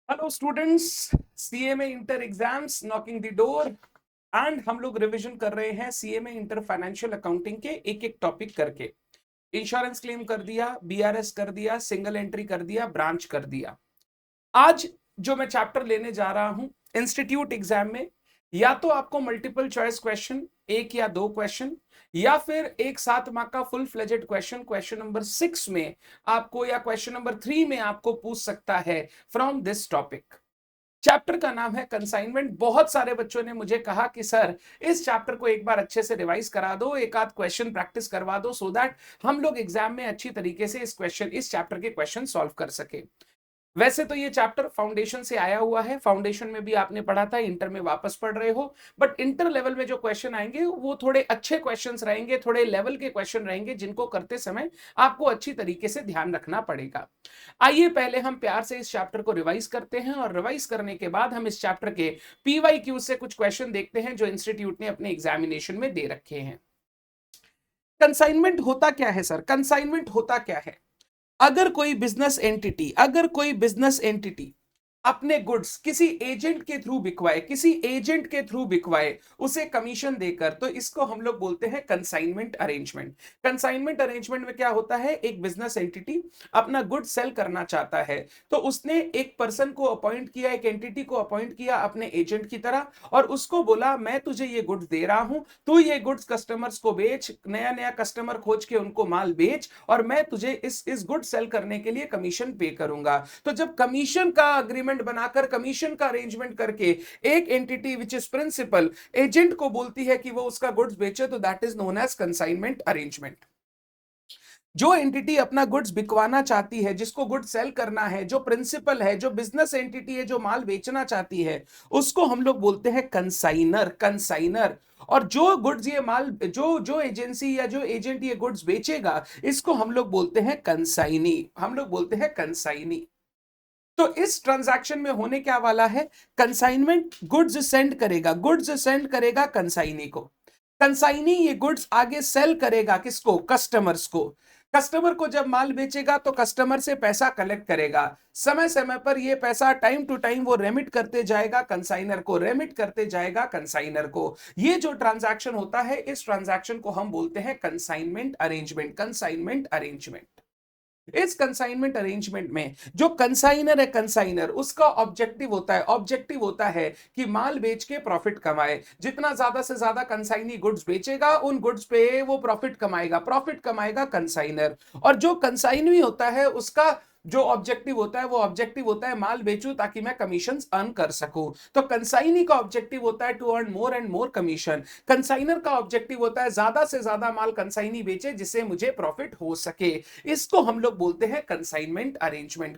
Hello students, CMA inter exams knocking the door and हम लोग revision कर रहे हैं सीएमए इंटर फाइनेंशियल अकाउंटिंग के एक एक टॉपिक करके। इंश्योरेंस क्लेम कर दिया, बीआरएस कर दिया, सिंगल एंट्री कर दिया, ब्रांच कर दिया। आज जो मैं चैप्टर लेने जा रहा हूं इंस्टीट्यूट एग्जाम में, या तो आपको मल्टीपल चॉइस क्वेश्चन, एक या दो क्वेश्चन, या फिर एक 7 मार्क का full fledged question question number 6 में आपको, या क्वेश्चन नंबर 3 में आपको पूछ सकता है फ्रॉम दिस टॉपिक। चैप्टर का नाम है कंसाइनमेंट। बहुत सारे बच्चों ने मुझे कहा कि सर इस चैप्टर को एक बार अच्छे से रिवाइज करा दो, एक आध क्वेश्चन प्रैक्टिस करवा दो, सो दैट हम लोग एग्जाम में अच्छी तरीके से इस चैप्टर के क्वेश्चन सॉल्व कर सके। वैसे तो ये चैप्टर फाउंडेशन से आया हुआ है, फाउंडेशन में भी आपने पढ़ा था, इंटर में वापस पढ़ रहे हो, बट इंटर लेवल में जो क्वेश्चन आएंगे वो थोड़े अच्छे क्वेश्चंस रहेंगे, थोड़े लेवल के क्वेश्चन रहेंगे, जिनको करते समय आपको अच्छी तरीके से ध्यान रखना पड़ेगा। आइए पहले हम प्यार से इस चैप्टर को रिवाइज करते हैं, और रिवाइज करने के बाद हम इस चैप्टर के पीवाईक्यू से कुछ क्वेश्चन देखते हैं जो इंस्टीट्यूट ने अपने एग्जामिनेशन में दे रखे हैं। कंसाइनमेंट होता क्या है सर? कंसाइनमेंट होता क्या है? अगर कोई बिजनेस एंटिटी अपने गुड्स किसी एजेंट के थ्रू बिकवाए, उसे कमीशन देकर, तो इसको हम लोग बोलते हैं कंसाइनमेंट अरेंजमेंट। कंसाइनमेंट अरेंजमेंट में क्या होता है, एक बिजनेस एंटिटी अपना गुड सेल करना चाहता है, तो उसने एक पर्सन को अपॉइंट किया, एक एंटिटी को अपॉइंट किया अपने एजेंट की तरह, और उसको बोला मैं तुझे ये गुड्स दे रहा हूं, तू ये गुड्स कस्टमर्स को बेच, नया नया कस्टमर खोज के उनको माल बेच, और मैं तुझे इस गुड सेल करने के लिए कमीशन पे करूंगा। तो जब कमीशन का अग्रीमेंट बनाकर, कमीशन का अरेंजमेंट करके एक entity which is principal agent को बोलती है कि वो उसका गुड्स बेचे, तो that is known as consignment arrangement. जो एंटिटी अपना गुड्स बिकवाना चाहती है, जिसको गुड सेल करना है, जो प्रिंसिपल है, जो बिजनेस एंटिटी है, जो माल बेचना चाहती है, उसको हम लोग बोलते हैं कंसाइनर। और जो गुड्स, ये माल, जो जो एजेंसी या जो एजेंट ये गुड्स बेचेगा, इसको हम लोग बोलते हैं कंसाइनी। तो इस ट्रांजैक्शन में होने क्या वाला है, कंसाइनमेंट गुड्स सेंड करेगा कंसाइनी को, कंसाइनी ये गुड्स आगे सेल करेगा किसको, कस्टमर्स को। कस्टमर को जब माल बेचेगा तो कस्टमर से पैसा कलेक्ट करेगा, समय समय पर ये पैसा टाइम टू टाइम वो रेमिट करते जाएगा कंसाइनर को। ये जो ट्रांजैक्शन होता है, इस ट्रांजैक्शन को हम बोलते हैं कंसाइनमेंट अरेंजमेंट। इस कंसाइनमेंट अरेंजमेंट में जो कंसाइनर उसका ऑब्जेक्टिव होता है कि माल बेच के प्रॉफिट कमाए। जितना ज्यादा से ज्यादा कंसाइनी गुड्स बेचेगा, उन गुड्स पे वो प्रॉफिट कमाएगा कंसाइनर। और जो कंसाइनी होता है, उसका जो ऑब्जेक्टिव होता है माल बेचूं ताकि मैं कमीशन अर्न कर सकूं। तो कंसाइनी का ऑब्जेक्टिव होता है to earn more and more commission, consignor का ऑब्जेक्टिव होता है ज्यादा से ज्यादा माल कंसाइनी बेचे जिससे मुझे प्रॉफिट हो सके। इसको हम लोग बोलते हैं कंसाइनमेंट अरेंजमेंट।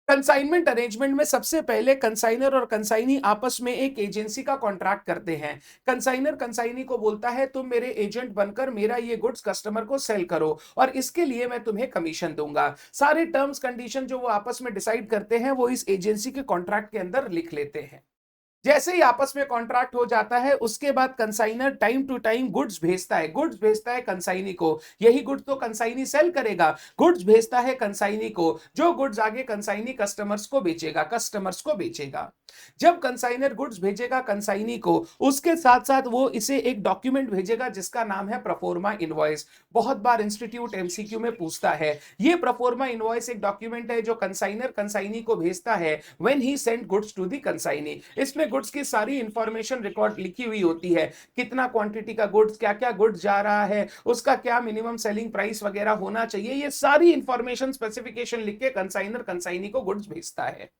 कंसाइनमेंट अरेंजमेंट में सबसे पहले कंसाइनर और कंसाइनी आपस में एक एजेंसी का कॉन्ट्रैक्ट करते हैं। कंसाइनर कंसाइनी को बोलता है तुम मेरे एजेंट बनकर मेरा ये गुड्स कस्टमर को सेल करो, और इसके लिए मैं तुम्हें कमीशन दूंगा। सारे टर्म्स कंडीशन जो वो आपस में डिसाइड करते हैं, वो इस एजेंसी के कॉन्ट्रैक्ट के अंदर लिख लेते हैं। जैसे ही आपस में कॉन्ट्रैक्ट हो जाता है, उसके बाद consignor time to time goods भेजता है कंसाइनी को। यही गुड्स तो कंसाइनी सेल करेगा, गुड्स भेजता है कंसाइनी को, जो गुड्स आगे कंसाइनी कस्टमर्स को बेचेगा। जब कंसाइनर गुड्स भेजेगा कंसाइनी को, उसके साथ साथ वो इसे एक डॉक्यूमेंट भेजेगा जिसका नाम है प्रोफोर्मा इनवॉइस। बहुत बार इंस्टीट्यूट एमसीक्यू में पूछता है, ये प्रोफोर्मा इनवॉइस एक डॉक्यूमेंट है जो कंसाइनर कंसाइनी को भेजता है when he send goods to the consignee. इसमें गुड्स की सारी इंफॉर्मेशन रिकॉर्ड लिखी हुई होती है, कितना क्वांटिटी का गुड्स, क्या क्या गुड्स जा रहा है, उसका क्या मिनिमम सेलिंग प्राइस वगैरह होना चाहिए, ये सारी इंफॉर्मेशन स्पेसिफिकेशन लिख के कंसाइनर कंसाइनी को गुड्स भेजता है।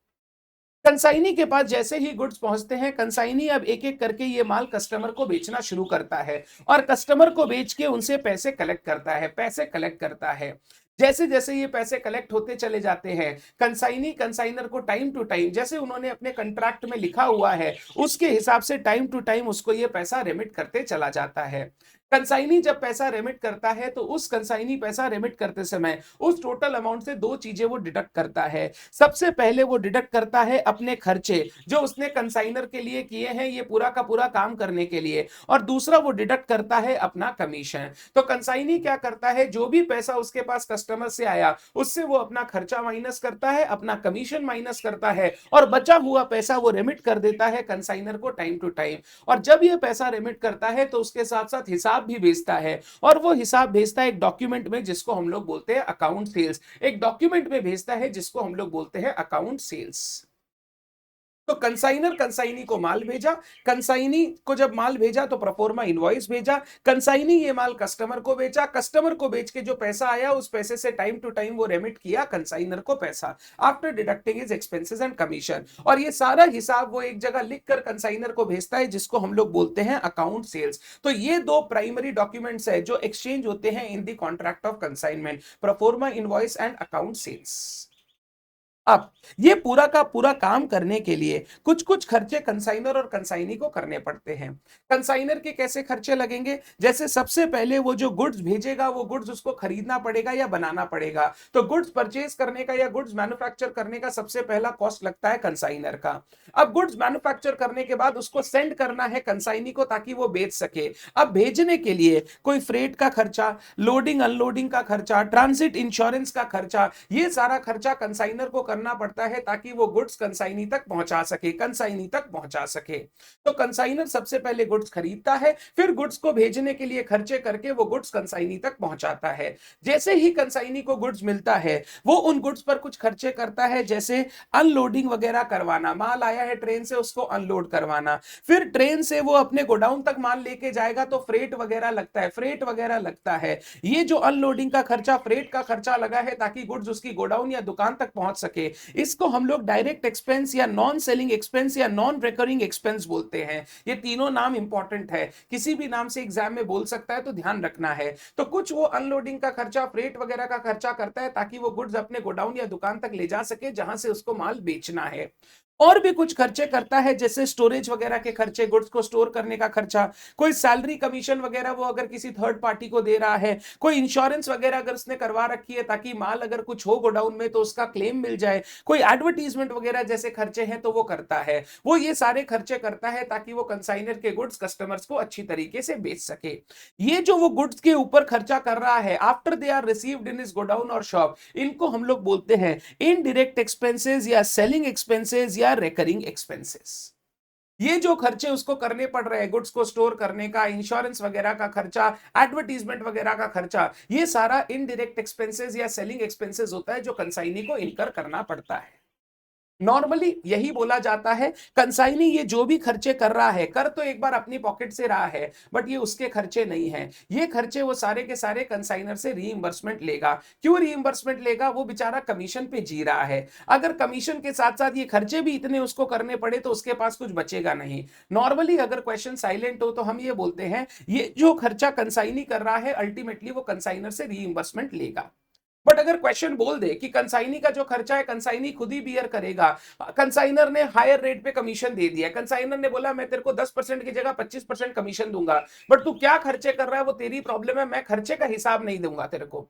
कंसाइनी के पास जैसे ही गुड्स पहुंचते हैं, कंसाइनी अब एक एक करके ये माल कस्टमर को बेचना शुरू करता है, और कस्टमर को बेच के उनसे पैसे कलेक्ट करता है। जैसे जैसे ये पैसे कलेक्ट होते चले जाते हैं, कंसाइनी कंसाइनर को टाइम टू टाइम, जैसे उन्होंने अपने कंट्रैक्ट में लिखा हुआ है, उसके हिसाब से टाइम टू टाइम उसको ये पैसा रेमिट करते चला जाता है। कंसाइनी जब पैसा रेमिट करता है तो उस कंसाइनी पैसा रेमिट करते समय उस टोटल अमाउंट से दो चीजें वो डिडक्ट करता है। सबसे पहले वो डिडक्ट करता है अपने खर्चे जो उसने कंसाइनर के लिए किए हैं ये पूरा का पूरा काम करने के लिए, और दूसरा वो डिडक्ट करता है अपना कमीशन। तो कंसाइनी क्या करता है, जो भी पैसा उसके पास कस्टमर से आया उससे वो अपना खर्चा माइनस करता है, अपना कमीशन माइनस करता है, और बचा हुआ पैसा वो रेमिट कर देता है कंसाइनर को टाइम टू टाइम। और जब ये पैसा रेमिट करता है तो उसके साथ साथ हिसाब भी भेजता है, और वो हिसाब भेजता है एक डॉक्यूमेंट में जिसको हम लोग बोलते हैं अकाउंट सेल्स। एक डॉक्यूमेंट में भेजता है जिसको हम लोग बोलते हैं अकाउंट सेल्स। तो कंसाइनर कंसाइनी को माल भेजा, कंसाइनी को जब माल भेजा तो प्रोफोर्मा इनवॉइस भेजा, कंसाइनी ये माल कस्टमर को बेचा, कस्टमर को बेच के जो पैसा आया उस पैसे से टाइम टू टाइम वो रेमिट किया कंसाइनर को पैसा after deducting his expenses and commission. और ये सारा हिसाब वो एक जगह लिखकर कंसाइनर को भेजता है जिसको हम लोग बोलते हैं अकाउंट सेल्स। तो ये दो प्राइमरी डॉक्यूमेंट्स है जो एक्सचेंज होते हैं in the contract of consignment, proforma invoice and account sales. अब ये पूरा का पूरा काम करने के लिए कुछ कुछ खर्चे कंसाइनर और कंसाइनी को करने पड़ते हैं। कंसाइनर के कैसे खर्चे लगेंगे, जैसे सबसे पहले वो जो गुड्स भेजेगा वो गुड्स उसको खरीदना पड़ेगा या बनाना पड़ेगा। तो गुड्स परचेज करने का या गुड्स मैन्युफैक्चर करने का सबसे पहला कॉस्ट लगता है कंसाइनर का। अब गुड्स मैन्युफैक्चर करने के बाद उसको सेंड करना है कंसाइनी को ताकि वो बेच सके। अब भेजने के लिए कोई फ्रेट का खर्चा, लोडिंग अनलोडिंग का खर्चा, ट्रांजिट इंश्योरेंस का खर्चा, ये सारा खर्चा कंसाइनर को करना पड़ता है ताकि वो गुड्स कंसाइनी तक पहुंचा सके, कंसाइनी तक पहुंचा सके। तो कंसाइनर सबसे पहले गुड्स खरीदता है, फिर गुड्स को भेजने के लिए खर्चे करके वो गुड्स कंसाइनी तक पहुंचाता है। जैसे ही कंसाइनी को गुड्स मिलता है वो उन गुड्स पर कुछ खर्चे करता है, जैसे अनलोडिंग वगैरह करवाना, माल आया है ट्रेन से उसको अनलोड करवाना, फिर ट्रेन से वो अपने गोडाउन तक माल लेके जाएगा तो फ्रेट वगैरह लगता है, फ्रेट वगैरह लगता है। ये जो अनलोडिंग का खर्चा, फ्रेट का खर्चा लगा है ताकि गुड्स उसकी गोडाउन या दुकान तक पहुंच सके, इसको हम लोग डायरेक्ट एक्सपेंस या नॉन सेलिंग एक्सपेंस या नॉन रिकरिंग एक्सपेंस बोलते हैं। ये तीनों नाम इंपॉर्टेंट है, किसी भी नाम से एग्जाम में बोल सकता है तो ध्यान रखना है। तो कुछ वो अनलोडिंग का खर्चा, फ्रेट वगैरह का खर्चा करता है ताकि वो गुड्स अपने गोडाउन या दुकान तक ले जा सके जहां से उसको माल बेचना है। और भी कुछ खर्चे करता है जैसे स्टोरेज वगैरह के खर्चे, गुड्स को स्टोर करने का खर्चा, कोई सैलरी कमीशन वगैरह वो अगर किसी थर्ड पार्टी को दे रहा है, कोई इंश्योरेंस वगैरह अगर उसने करवा रखी है ताकि माल अगर कुछ हो गोडाउन में तो उसका क्लेम मिल जाए, कोई एडवर्टीजमेंट वगैरह जैसे खर्चे हैं तो वो करता है। वो ये सारे खर्चे करता है ताकि वो कंसाइनर के गुड्स कस्टमर्स को अच्छी तरीके से बेच सके। ये जो वो गुड्स के ऊपर खर्चा कर रहा है after they are received in his godown और शॉप, इनको हम लोग बोलते हैं इनडायरेक्ट एक्सपेंसेस या सेलिंग एक्सपेंसेस या रेकरिंग एक्सपेंसेस। ये जो खर्चे उसको करने पड़ रहे हैं, गुड्स को स्टोर करने का, इंश्योरेंस वगैरह का खर्चा, एडवर्टीजमेंट वगैरह का खर्चा, ये सारा इनडायरेक्ट एक्सपेंसेस या सेलिंग एक्सपेंसेस होता है जो कंसाइनी को इनकर करना पड़ता है। नॉर्मली यही बोला जाता है कंसाइनी ये जो भी खर्चे कर रहा है, कर तो एक बार अपनी पॉकेट से रहा है बट ये उसके खर्चे नहीं है, ये खर्चे वो सारे के सारे कंसाइनर से रीइंबर्समेंट लेगा। क्यों रीइंबर्समेंट लेगा, वो बेचारा कमीशन पे जी रहा है। अगर कमीशन के साथ साथ ये खर्चे भी इतने उसको करने पड़े तो उसके पास कुछ बचेगा नहीं। नॉर्मली अगर क्वेश्चन साइलेंट हो तो हम ये बोलते हैं ये जो खर्चा कंसाइनी कर रहा है अल्टीमेटली वो कंसाइनर से रीइंबर्समेंट लेगा। बट अगर क्वेश्चन बोल दे कि कंसाइनी का जो खर्चा है कंसाइनी खुद ही बियर करेगा, कंसाइनर ने हायर रेट पे कमीशन दे दिया, कंसाइनर ने बोला मैं तेरे को 10% की जगह 25% कमीशन दूंगा, बट तू क्या खर्चे कर रहा है वो तेरी प्रॉब्लम है, मैं खर्चे का हिसाब नहीं दूंगा तेरे को।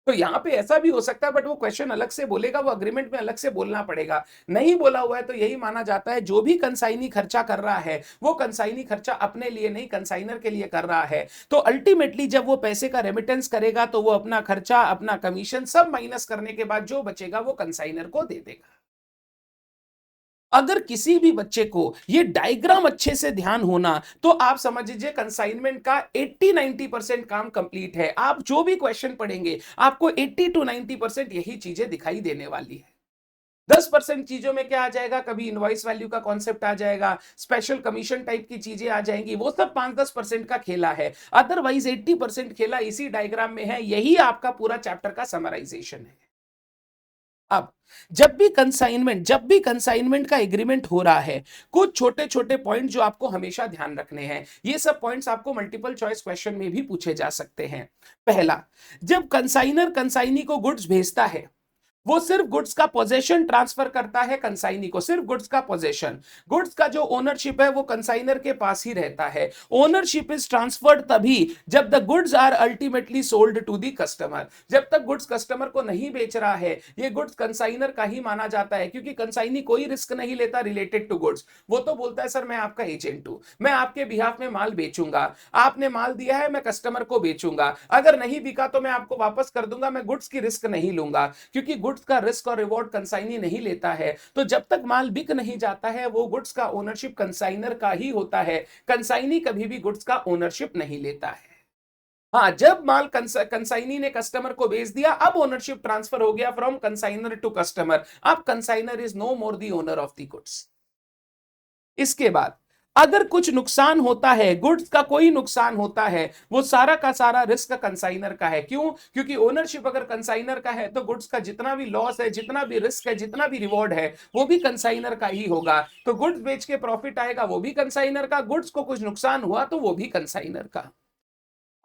तो यहां पे ऐसा भी हो सकता है बट वो क्वेश्चन अलग से बोलेगा, वो अग्रीमेंट में अलग से बोलना पड़ेगा। नहीं बोला हुआ है तो यही माना जाता है जो भी कंसाइनी खर्चा कर रहा है वो कंसाइनी खर्चा अपने लिए नहीं कंसाइनर के लिए कर रहा है। तो अल्टीमेटली जब वो पैसे का रेमिटेंस करेगा तो वो अपना खर्चा, अपना कमीशन सब माइनस करने के बाद जो बचेगा वो कंसाइनर को दे देगा। अगर किसी भी बच्चे को ये डायग्राम अच्छे से ध्यान होना तो आप समझ लीजिए कंसाइनमेंट का 80-90% काम कंप्लीट है। आप जो भी क्वेश्चन पढ़ेंगे आपको 80 to 90% यही चीजें दिखाई देने वाली है। 10% चीजों में क्या आ जाएगा, कभी इनवॉइस वैल्यू का कॉन्सेप्ट आ जाएगा, स्पेशल कमीशन टाइप की चीजें आ जाएंगी, वो सब 5-10% का खेला है। अदरवाइज 80% खेला इसी डायग्राम में है। यही आपका पूरा चैप्टर का समराइजेशन है। अब जब भी कंसाइनमेंट का एग्रीमेंट हो रहा है, कुछ छोटे छोटे पॉइंट जो आपको हमेशा ध्यान रखने हैं, ये सब पॉइंट्स आपको मल्टीपल चॉइस क्वेश्चन में भी पूछे जा सकते हैं। पहला, जब कंसाइनर कंसाइनी को गुड्स भेजता है वो सिर्फ गुड्स का पोजेशन ट्रांसफर करता है कंसाइनी को, सिर्फ गुड्स का पोजेशन। गुड्स का जो ओनरशिप है वो कंसाइनर के पास ही रहता है। ओनरशिप इज ट्रांसफर्ड तभी जब the goods are ultimately sold to the customer. जब तक गुड्स कस्टमर को नहीं बेच रहा है ये गुड्स कंसाइनर का ही माना जाता है, क्योंकि कंसाइनी कोई रिस्क नहीं लेता रिलेटेड टू गुड्स। वो तो बोलता है सर मैं आपका एजेंट हूं, मैं आपके बिहाफ में माल बेचूंगा, आपने माल दिया है मैं कस्टमर को बेचूंगा, अगर नहीं बिका तो मैं आपको वापस कर दूंगा, मैं गुड्स की रिस्क नहीं लूंगा। क्योंकि गुड्स का रिस्क और रिवॉर्ड कंसाइनी नहीं लेता है, तो जब तक माल बिक नहीं जाता है वो गुड्स का ओनरशिप कंसाइनर का ही होता है। कंसाइनी कभी भी गुड्स का ओनरशिप नहीं लेता है। हाँ, जब माल कंसाइनी ने कस्टमर को बेच दिया, अब ओनरशिप ट्रांसफर हो गया फ्रॉम कंसाइनर टू कस्टमर। अब consignor is no more the owner of the goods. इसके बाद अगर कुछ नुकसान होता है, गुड्स का कोई नुकसान होता है, वो सारा का सारा रिस्क कंसाइनर का है। क्यों? क्योंकि ओनरशिप अगर कंसाइनर का है तो गुड्स का जितना भी लॉस है, जितना भी रिस्क है, जितना भी रिवॉर्ड है, वो भी कंसाइनर का ही होगा। तो गुड्स बेच के प्रॉफिट आएगा वो भी कंसाइनर का, गुड्स को कुछ नुकसान हुआ तो वो भी कंसाइनर का।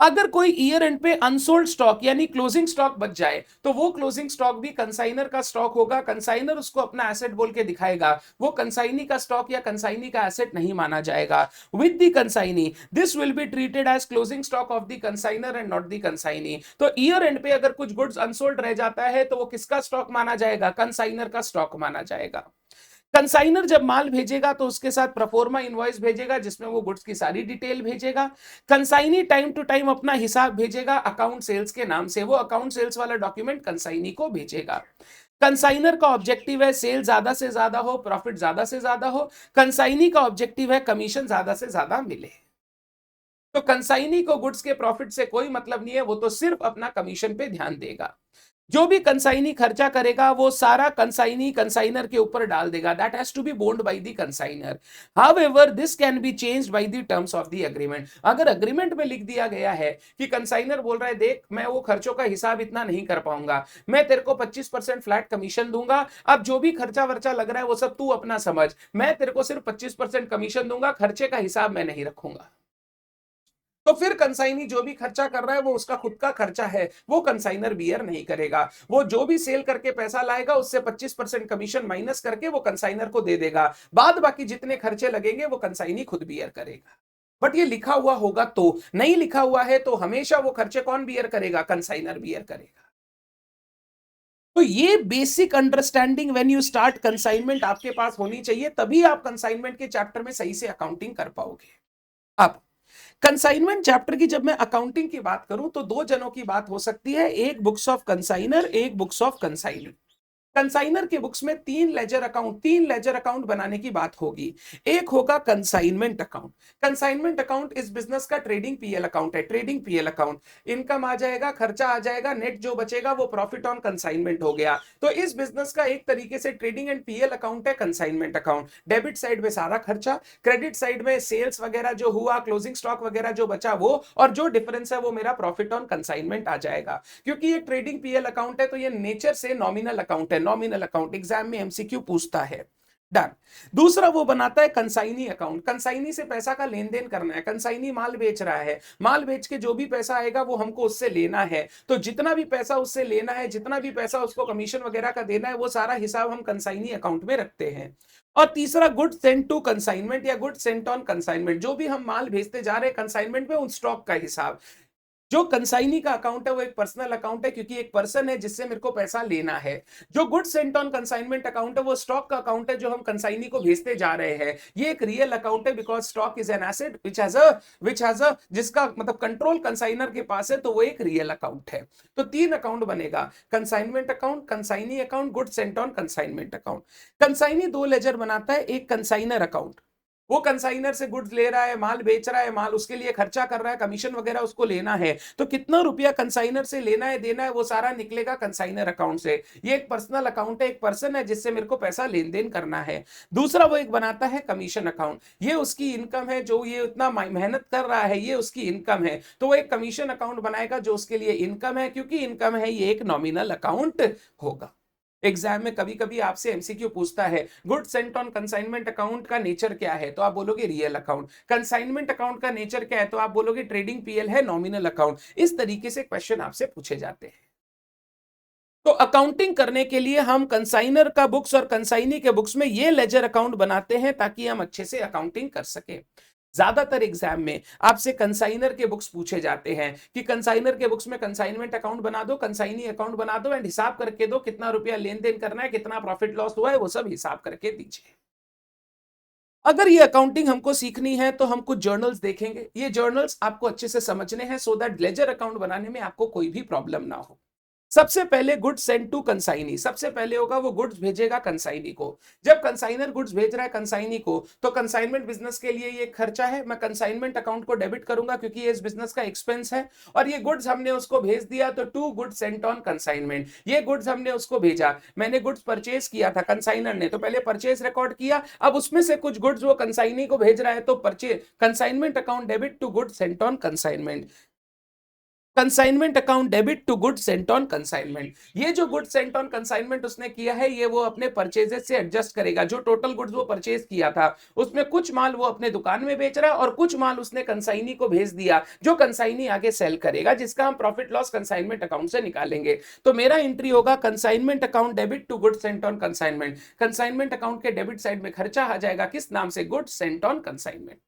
अगर कोई ईयर एंड पे अनसोल्ड स्टॉक यानी क्लोजिंग स्टॉक बच जाए तो वो क्लोजिंग स्टॉक भी कंसाइनर का स्टॉक होगा। कंसाइनर उसको अपना एसेट बोल के दिखाएगा, वो कंसाइनी का स्टॉक या कंसाइनी का एसेट नहीं माना जाएगा। With the consignee this will be treated as closing stock of the consignor and not the consignee. तो ईयर एंड पे अगर कुछ गुड्स अनसोल्ड रह जाता है तो वो किसका स्टॉक माना जाएगा? कंसाइनर का स्टॉक माना जाएगा। कंसाइनर जब माल भेजेगा तो उसके साथ प्रोफोर्मा इनवॉइस भेजेगा जिसमें वो गुड्स की सारी डिटेल भेजेगा। कंसाइनी टाइम टू टाइम अपना हिसाब भेजेगा अकाउंट सेल्स के नाम से, वो अकाउंट सेल्स वाला डॉक्यूमेंट कंसाइनी को भेजेगा। कंसाइनर का ऑब्जेक्टिव है सेल ज्यादा से ज्यादा हो, प्रॉफिट ज्यादा से ज्यादा हो। कंसाइनी का ऑब्जेक्टिव है कमीशन ज्यादा से ज्यादा मिले। तो कंसाइनी को गुड्स के प्रॉफिट से कोई मतलब नहीं है, वो तो सिर्फ अपना कमीशन पे ध्यान देगा। जो भी कंसाइनी खर्चा करेगा वो सारा कंसाइनी कंसाइनर के ऊपर डाल देगा। दैट हैज टू बी बोन्ड by the consignor. However this can be changed by the terms of the agreement. अगर एग्रीमेंट में लिख दिया गया है कि कंसाइनर बोल रहा है देख मैं वो खर्चों का हिसाब इतना नहीं कर पाऊंगा, मैं तेरे को 25% फ्लैट कमीशन दूंगा, अब जो भी खर्चा वर्चा लग रहा है वो सब तू अपना समझ, मैं तेरे को सिर्फ 25% कमीशन दूंगा, खर्चे का हिसाब मैं नहीं रखूंगा। तो फिर कंसाइनी जो भी खर्चा कर रहा है वो उसका खुद का खर्चा है, वो कंसाइनर बियर नहीं करेगा। वो जो भी सेल करके पैसा लाएगा उससे 25% कमीशन माइनस करके वो कंसाइनर को दे देगा, बाद बाकी जितने खर्चे लगेंगे वो कंसाइनी खुद बियर करेगा। बट ये लिखा हुआ होगा तो, नहीं लिखा हुआ है तो हमेशा वो खर्चे कौन बियर करेगा? कंसाइनर बियर करेगा। तो ये basic understanding when you start consignment आपके पास होनी चाहिए, तभी आप कंसाइनमेंट के चैप्टर में सही से अकाउंटिंग कर पाओगे। अब कंसाइनमेंट चैप्टर की जब मैं अकाउंटिंग की बात करूं तो दो जनों की बात हो सकती है, एक बुक्स ऑफ कंसाइनर, एक बुक्स ऑफ कंसाइनी। कंसाइनर के बुक्स में तीन लेजर अकाउंट बनाने की बात होगी। एक होगा कंसाइनमेंट अकाउंट। कंसाइनमेंट अकाउंट इस बिजनेस का ट्रेडिंग पीएल अकाउंट है, ट्रेडिंग पीएल अकाउंट। इनकम आ जाएगा, खर्चा आ जाएगा, नेट जो बचेगा वो प्रॉफिट ऑन कंसाइनमेंट हो गया। तो इस बिजनेस का एक तरीके से ट्रेडिंग एंड पीएल अकाउंट है कंसाइनमेंट अकाउंट। डेबिट साइड में सारा खर्चा, क्रेडिट साइड में सेल्स वगैरह जो हुआ, क्लोजिंग स्टॉक वगैरह जो बचा वो, और जो डिफरेंस है वो मेरा प्रॉफिट ऑन कंसाइनमेंट आ जाएगा। क्योंकि ये ट्रेडिंग पीएल अकाउंट है तो ये नेचर से नॉमिनल अकाउंट है, नॉमिनल अकाउंट एग्जाम में एमसीक्यू पूछता है। डन। दूसरा वो बनाता है कंसाइनी अकाउंट। कंसाइनी से पैसा का लेन देन करना है, कंसाइनी माल बेच रहा है, माल बेच के जो भी पैसा आएगा वो हमको उससे लेना है, तो जितना भी पैसा उससे लेना है, जितना भी पैसा उसको कमीशन वगैरह का देना है, वो सारा हिसाब हम कंसाइनी अकाउंट में रखते हैं। और तीसरा गुड सेंट टू कंसाइनमेंट या गुड सेंट ऑन कंसाइनमेंट, जो भी हम माल भेजते जा रहे हैं कंसाइनमेंट में उन स्टॉक का हिसाब। जो कंसाइनी का अकाउंट है वो एक पर्सनल अकाउंट है क्योंकि एक पर्सन है जिससे मेरे को पैसा लेना है। जो good sent on consignment account है वो स्टॉक का अकाउंट है जो हम कंसाइनी को भेजते जा रहे हैं। ये एक रियल अकाउंट है because stock is an asset which has a जिसका मतलब कंट्रोल कंसाइनर के पास है, तो वो एक रियल अकाउंट है। तो तीन अकाउंट बनेगा, consignment account, consignee account, good sent on consignment account. Consignee दो लेजर बनाता है, एक कंसाइनर अकाउंट, वो कंसाइनर से गुड्स ले रहा है, माल बेच रहा है, माल उसके लिए खर्चा कर रहा है, कमीशन वगैरह उसको लेना है, तो कितना रुपया कंसाइनर से लेना है देना है वो सारा निकलेगा कंसाइनर अकाउंट से। ये एक पर्सनल अकाउंट है, एक पर्सन है जिससे मेरे को पैसा लेन देन करना है। दूसरा वो एक बनाता है कमीशन अकाउंट, ये उसकी इनकम है, जो ये इतना मेहनत कर रहा है ये उसकी इनकम है, तो वो एक कमीशन अकाउंट बनाएगा जो उसके लिए इनकम है, क्योंकि इनकम है ये एक नॉमिनल अकाउंट होगा। एग्जाम में कभी कभी आपसे एमसीक्यू पूछता है good sent on consignment account का नेचर क्या है, तो आप बोलोगे रियल अकाउंट। कंसाइनमेंट अकाउंट का नेचर क्या है, तो आप बोलोगे ट्रेडिंग पीएल है, नॉमिनल अकाउंट। इस तरीके से क्वेश्चन आपसे पूछे जाते हैं। तो अकाउंटिंग करने के लिए हम कंसाइनर का बुक्स और कंसाइनी के बुक्स में ये लेजर अकाउंट बनाते हैं ताकि हम अच्छे से अकाउंटिंग कर सके। ज्यादातर एग्जाम में आपसे कंसाइनर के बुक्स पूछे जाते हैं कि कंसाइनर के बुक्स में कंसाइनमेंट अकाउंट बना दो, कंसाइनी अकाउंट बना दो एंड हिसाब करके दो, कितना रुपया लेन देन करना है, कितना प्रॉफिट लॉस हुआ है, वो सब हिसाब करके दीजिए। अगर ये अकाउंटिंग हमको सीखनी है तो हम कुछ जर्नल्स देखेंगे। ये जर्नल्स आपको अच्छे से समझने हैं सो दैट लेजर अकाउंट बनाने में आपको कोई भी प्रॉब्लम ना हो। सबसे पहले गुड्स सेंड टू कंसाइनी, सबसे पहले होगा वो गुड्स भेजेगा कंसाइनी को। जब कंसाइनर गुड्स भेज रहा है कंसाइनी को तो कंसाइनमेंट बिजनेस के लिए ये खर्चा है, मैं कंसाइनमेंट अकाउंट को डेबिट करूंगा क्योंकि ये इस बिजनेस का एक्सपेंस है। और ये गुड्स हमने उसको भेज दिया तो to goods sent on consignment, ये गुड्स हमने उसको भेजा, मैंने गुड्स परचेज किया था कंसाइनर ने तो पहले परचेज रिकॉर्ड किया, अब उसमें से कुछ गुड्स वो कंसाइनी को भेज रहा है तो purchase consignment account debit to goods sent on consignment, consignment account debit to goods sent on consignment. ये जो गुड्स सेंट ऑन कंसाइनमेंट उसने किया है ये वो अपने परचेजेस से एडजस्ट करेगा। जो टोटल गुड्स वो परचेज किया था उसमें कुछ माल वो अपने दुकान में बेच रहा है और कुछ माल उसने कंसाइनी को भेज दिया जो कंसाइनी आगे सेल करेगा, जिसका हम प्रॉफिट लॉस कंसाइनमेंट अकाउंट से निकालेंगे। तो मेरा एंट्री होगा consignment account debit to goods sent on consignment. Consignment account के डेबिट साइड में खर्चा आ जाएगा किस नाम से, goods sent on consignment.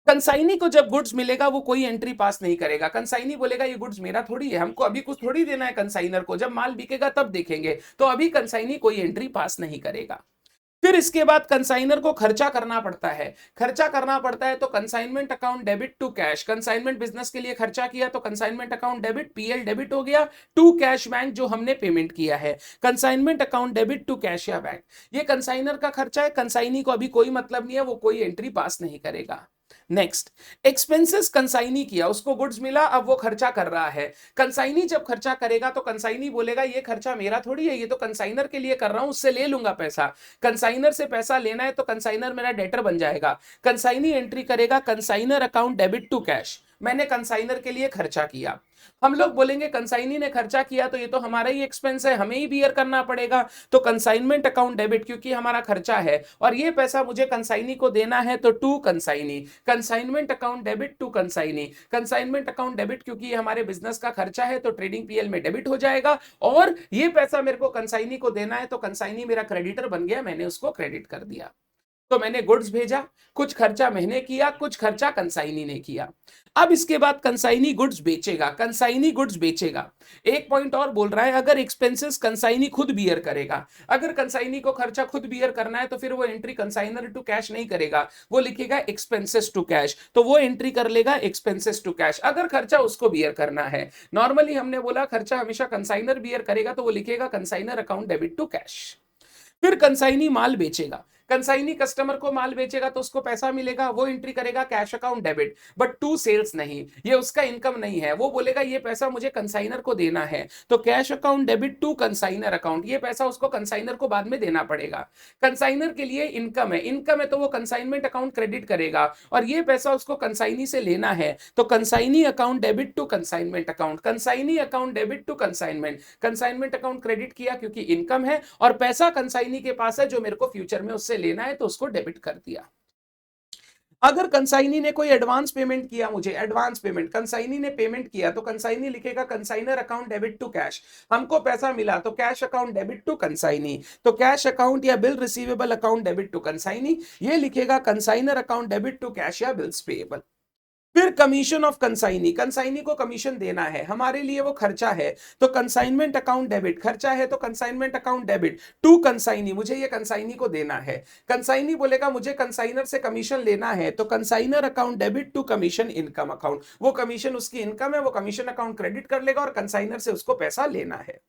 Consignee को जब गुड्स मिलेगा वो कोई एंट्री पास नहीं करेगा। कंसाइनी बोलेगा ये गुड्स मेरा थोड़ी है, हमको अभी कुछ थोड़ी देना है कंसाइनर को, जब माल बिकेगा तब देखेंगे। तो अभी कंसाइनी कोई एंट्री पास नहीं करेगा। फिर इसके बाद कंसाइनर को खर्चा करना पड़ता है। खर्चा करना पड़ता है तो consignment account debit to cash, consignment business के लिए खर्चा किया तो consignment account debit, PL debit हो गया टू कैश बैंक जो हमने पेमेंट किया है। Consignment account debit to cash या बैंक, ये कंसाइनर का खर्चा है, कंसाइनी को अभी कोई मतलब नहीं है, वो कोई एंट्री पास नहीं करेगा। नेक्स्ट, एक्सपेंसेस कंसाइनी किया, उसको गुड्स मिला, अब वो खर्चा कर रहा है। कंसाइनी जब खर्चा करेगा तो कंसाइनी बोलेगा ये खर्चा मेरा थोड़ी है, ये तो कंसाइनर के लिए कर रहा हूं, उससे ले लूंगा पैसा। कंसाइनर से पैसा लेना है तो कंसाइनर मेरा डेटर बन जाएगा। कंसाइनी एंट्री करेगा consignor account debit to cash, मैंने कंसाइनर के लिए खर्चा किया। हम लोग बोलेंगे कंसाइनी ने खर्चा किया तो ये तो हमारा ही एक्सपेंस है, हमें ही बियर करना पड़ेगा। तो कंसाइनमेंट अकाउंट डेबिट क्योंकि हमारा खर्चा है और ये पैसा मुझे कंसाइनी को देना है तो to consignee, consignment account debit to consignee. Consignment account debit क्योंकि ये हमारे बिजनेस का खर्चा है तो ट्रेडिंग पीएल में डेबिट हो जाएगा और ये पैसा मेरे को कंसाइनी को देना है तो कंसाइनी मेरा क्रेडिटर बन गया, मैंने उसको क्रेडिट कर दिया। तो मैंने गुड्स भेजा, कुछ खर्चा मैंने किया, कुछ खर्चा कंसाइनी ने किया। अब इसके बाद कंसाइनी गुड्स बेचेगा, कंसाइनी गुड्स बेचेगा। एक पॉइंट और बोल रहा है, अगर एक्सपेंसेस कंसाइनी खुद बियर करेगा, अगर कंसाइनी को खर्चा खुद बियर करना है तो फिर वो एंट्री कंसाइनर टू कैश नहीं करेगा, वो लिखेगा एक्सपेंसेस टू कैश, तो वो एंट्री कर लेगा एक्सपेंसेस टू कैश अगर खर्चा उसको बियर करना है। नॉर्मली हमने बोला खर्चा हमेशा कंसाइनर बियर करेगा तो वो लिखेगा consignor account debit to cash. फिर कंसाइनी माल बेचेगा, कंसाइनी कस्टमर को माल बेचेगा तो उसको पैसा मिलेगा, वो एंट्री करेगा cash account debit, but to sales नहीं, ये उसका इनकम नहीं है, वो बोलेगा ये पैसा मुझे कंसाइनर को देना है तो cash account debit to consignor account, ये पैसा उसको कंसाइनर को बाद में देना पड़ेगा। कंसाइनर के लिए इनकम है, इनकम है तो वो कंसाइनमेंट अकाउंट क्रेडिट करेगा और ये पैसा उसको कंसाइनी से लेना है तो consignee account debit to consignment account, consignee account debit to consignment, consignment account credit किया क्योंकि इनकम है और पैसा कंसाइनी के पास है जो मेरे को फ्यूचर में उससे लेना है तो उसको डेबिट कर दिया। अगर कंसाइनी ने कोई एडवांस पेमेंट किया, मुझे एडवांस पेमेंट कंसाइनी ने पेमेंट किया तो कंसाइनी लिखेगा consignor account debit to cash, हमको पैसा मिला तो cash account debit to consignee, तो कैश अकाउंट या bill receivable account debit to consignee, ये लिखेगा consignor account debit to cash या बिल्स पेएबल। फिर कमीशन ऑफ कंसाइनी, कंसाइनी को कमीशन देना है, हमारे लिए वो खर्चा है तो कंसाइनमेंट अकाउंट डेबिट, खर्चा है तो consignment account debit to consignee, मुझे ये कंसाइनी को देना है। कंसाइनी बोलेगा मुझे कंसाइनर से कमीशन लेना है तो consignor account debit to commission income account, वो कमीशन उसकी इनकम है, वो कमीशन अकाउंट क्रेडिट कर लेगा और कंसाइनर से उसको पैसा लेना है।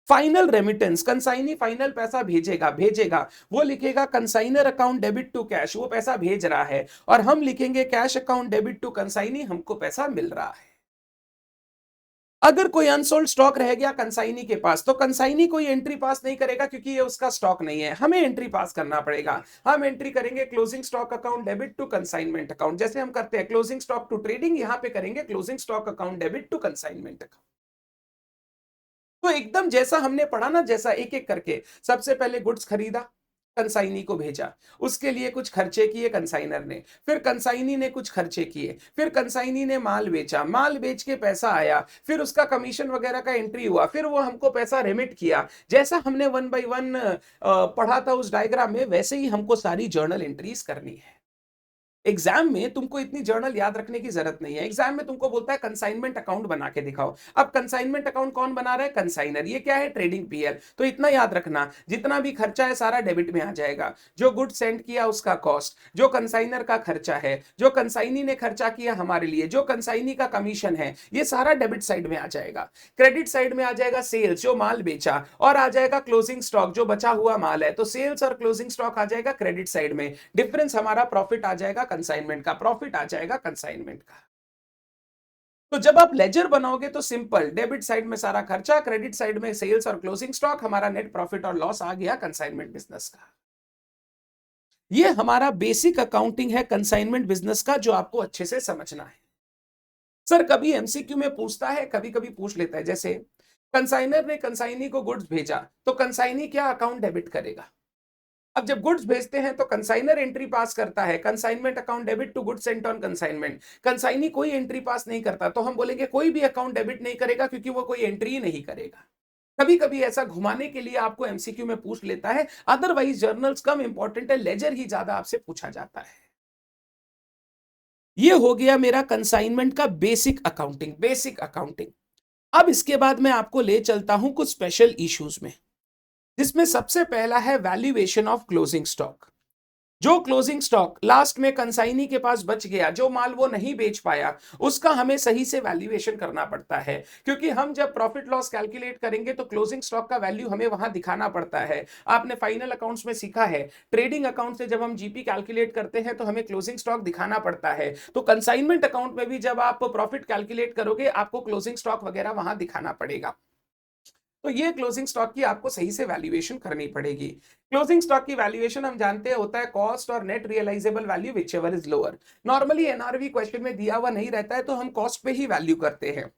फाइनल रेमिटेंस, कंसाइनी फाइनल पैसा भेजेगा, वो लिखेगा consignor account debit to cash, वो पैसा भेज रहा है और हम लिखेंगे cash account debit to consignee, हमको पैसा मिल रहा है। अगर कोई अनसोल्ड स्टॉक रह गया कंसाइनी के पास तो कंसाइनी कोई एंट्री पास नहीं करेगा क्योंकि ये उसका स्टॉक नहीं है, हमें एंट्री पास करना पड़ेगा। हम एंट्री करेंगे closing stock account debit to consignment account, जैसे हम करते हैं क्लोजिंग स्टॉक टू ट्रेडिंग, यहां पे करेंगे closing stock account debit to consignment account. तो एकदम जैसा हमने पढ़ा ना, जैसा एक एक करके, सबसे पहले गुड्स खरीदा, कंसाइनी को भेजा, उसके लिए कुछ खर्चे किए कंसाइनर ने, फिर कंसाइनी ने कुछ खर्चे किए, फिर कंसाइनी ने माल बेचा, माल बेच के पैसा आया, फिर उसका कमीशन वगैरह का एंट्री हुआ, फिर वो हमको पैसा रिमिट किया। जैसा हमने वन बाय वन पढ़ा था उस डायग्राम में, वैसे ही हमको सारी जर्नल एंट्रीज करनी है। एग्जाम में तुमको इतनी जर्नल याद रखने की जरूरत नहीं है। एग्जाम में तुमको बोलता है कंसाइनमेंट अकाउंट बना के दिखाओ। अब कंसाइनमेंट अकाउंट कौन बना रहा है? कंसाइनर। ये क्या है? Trading PL. तो इतना याद रखना, जितना भी खर्चा है सारा डेबिट में आ जाएगा। जो गुड सेंड किया उसका कॉस्ट, जो कंसाइनर का खर्चा है, जो कंसाइनी ने खर्चा किया हमारे लिए, जो कंसाइनी का कमीशन है, ये सारा डेबिट साइड में आ जाएगा। क्रेडिट साइड में आ जाएगा सेल्स, जो माल बेचा, और आ जाएगा क्लोजिंग स्टॉक, जो बचा हुआ माल है। तो सेल्स और क्लोजिंग स्टॉक आ जाएगा क्रेडिट साइड में। डिफरेंस हमारा प्रॉफिट आ जाएगा कंसाइनमेंट का, प्रॉफिट आ जाएगा कंसाइनमेंट का। तो जब आप लेजर बनाओगे तो सिंपल, डेबिट साइड में सारा खर्चा, क्रेडिट साइड में सेल्स और क्लोजिंग स्टॉक, हमारा नेट प्रॉफिट और लॉस आ गया कंसाइनमेंट बिजनेस का। ये हमारा बेसिक अकाउंटिंग है कंसाइनमेंट बिजनेस का, जो आपको अच्छे से समझना है। सर कभी एमसीक्यू में पूछता है, कभी कभी पूछ लेता है, जैसे कंसाइनर ने कंसाइनी को गुड्स भेजा, तो कंसाइनी क्या अकाउंट डेबिट करेगा? अब जब गुड्स भेजते हैं तो कंसाइनर एंट्री पास करता है, consignment account debit to goods sent on consignment. Consignee कोई एंट्री पास नहीं करता, तो हम बोलेंगे कोई भी अकाउंट डेबिट नहीं करेगा, क्योंकि वो कोई एंट्री ही नहीं करेगा। कभी कभी ऐसा घुमाने के लिए आपको एमसीक्यू में पूछ लेता है, अदरवाइज जर्नल्स कम इंपॉर्टेंट है, लेजर ही ज्यादा आपसे पूछा जाता है। ये हो गया मेरा कंसाइनमेंट का बेसिक अकाउंटिंग, बेसिक अकाउंटिंग। अब इसके बाद मैं आपको ले चलता हूं कुछ स्पेशल इश्यूज में, जिसमें सबसे पहला है वैल्यूएशन ऑफ क्लोजिंग स्टॉक। जो क्लोजिंग स्टॉक लास्ट में कंसाइनी के पास बच गया, जो माल वो नहीं बेच पाया, उसका हमें सही से वैल्यूएशन करना पड़ता है। क्योंकि हम जब प्रॉफिट लॉस कैलकुलेट करेंगे तो क्लोजिंग स्टॉक का वैल्यू हमें वहां दिखाना पड़ता है। आपने फाइनल अकाउंट्स में सीखा है, ट्रेडिंग अकाउंट से जब हम जीपी कैलकुलेट करते हैं तो हमें क्लोजिंग स्टॉक दिखाना पड़ता है। तो कंसाइनमेंट अकाउंट में भी जब आप प्रॉफिट कैलकुलेट करोगे, आपको क्लोजिंग स्टॉक वगैरह वहां दिखाना पड़ेगा। तो ये क्लोजिंग स्टॉक की आपको सही से वैल्यूएशन करनी पड़ेगी। क्लोजिंग स्टॉक की वैल्यूएशन हम जानते हैं होता है कॉस्ट और net realisable value whichever is lower. Normally NRV question में दिया हुआ नहीं रहता है, तो हम कॉस्ट पे ही वैल्यू करते हैं।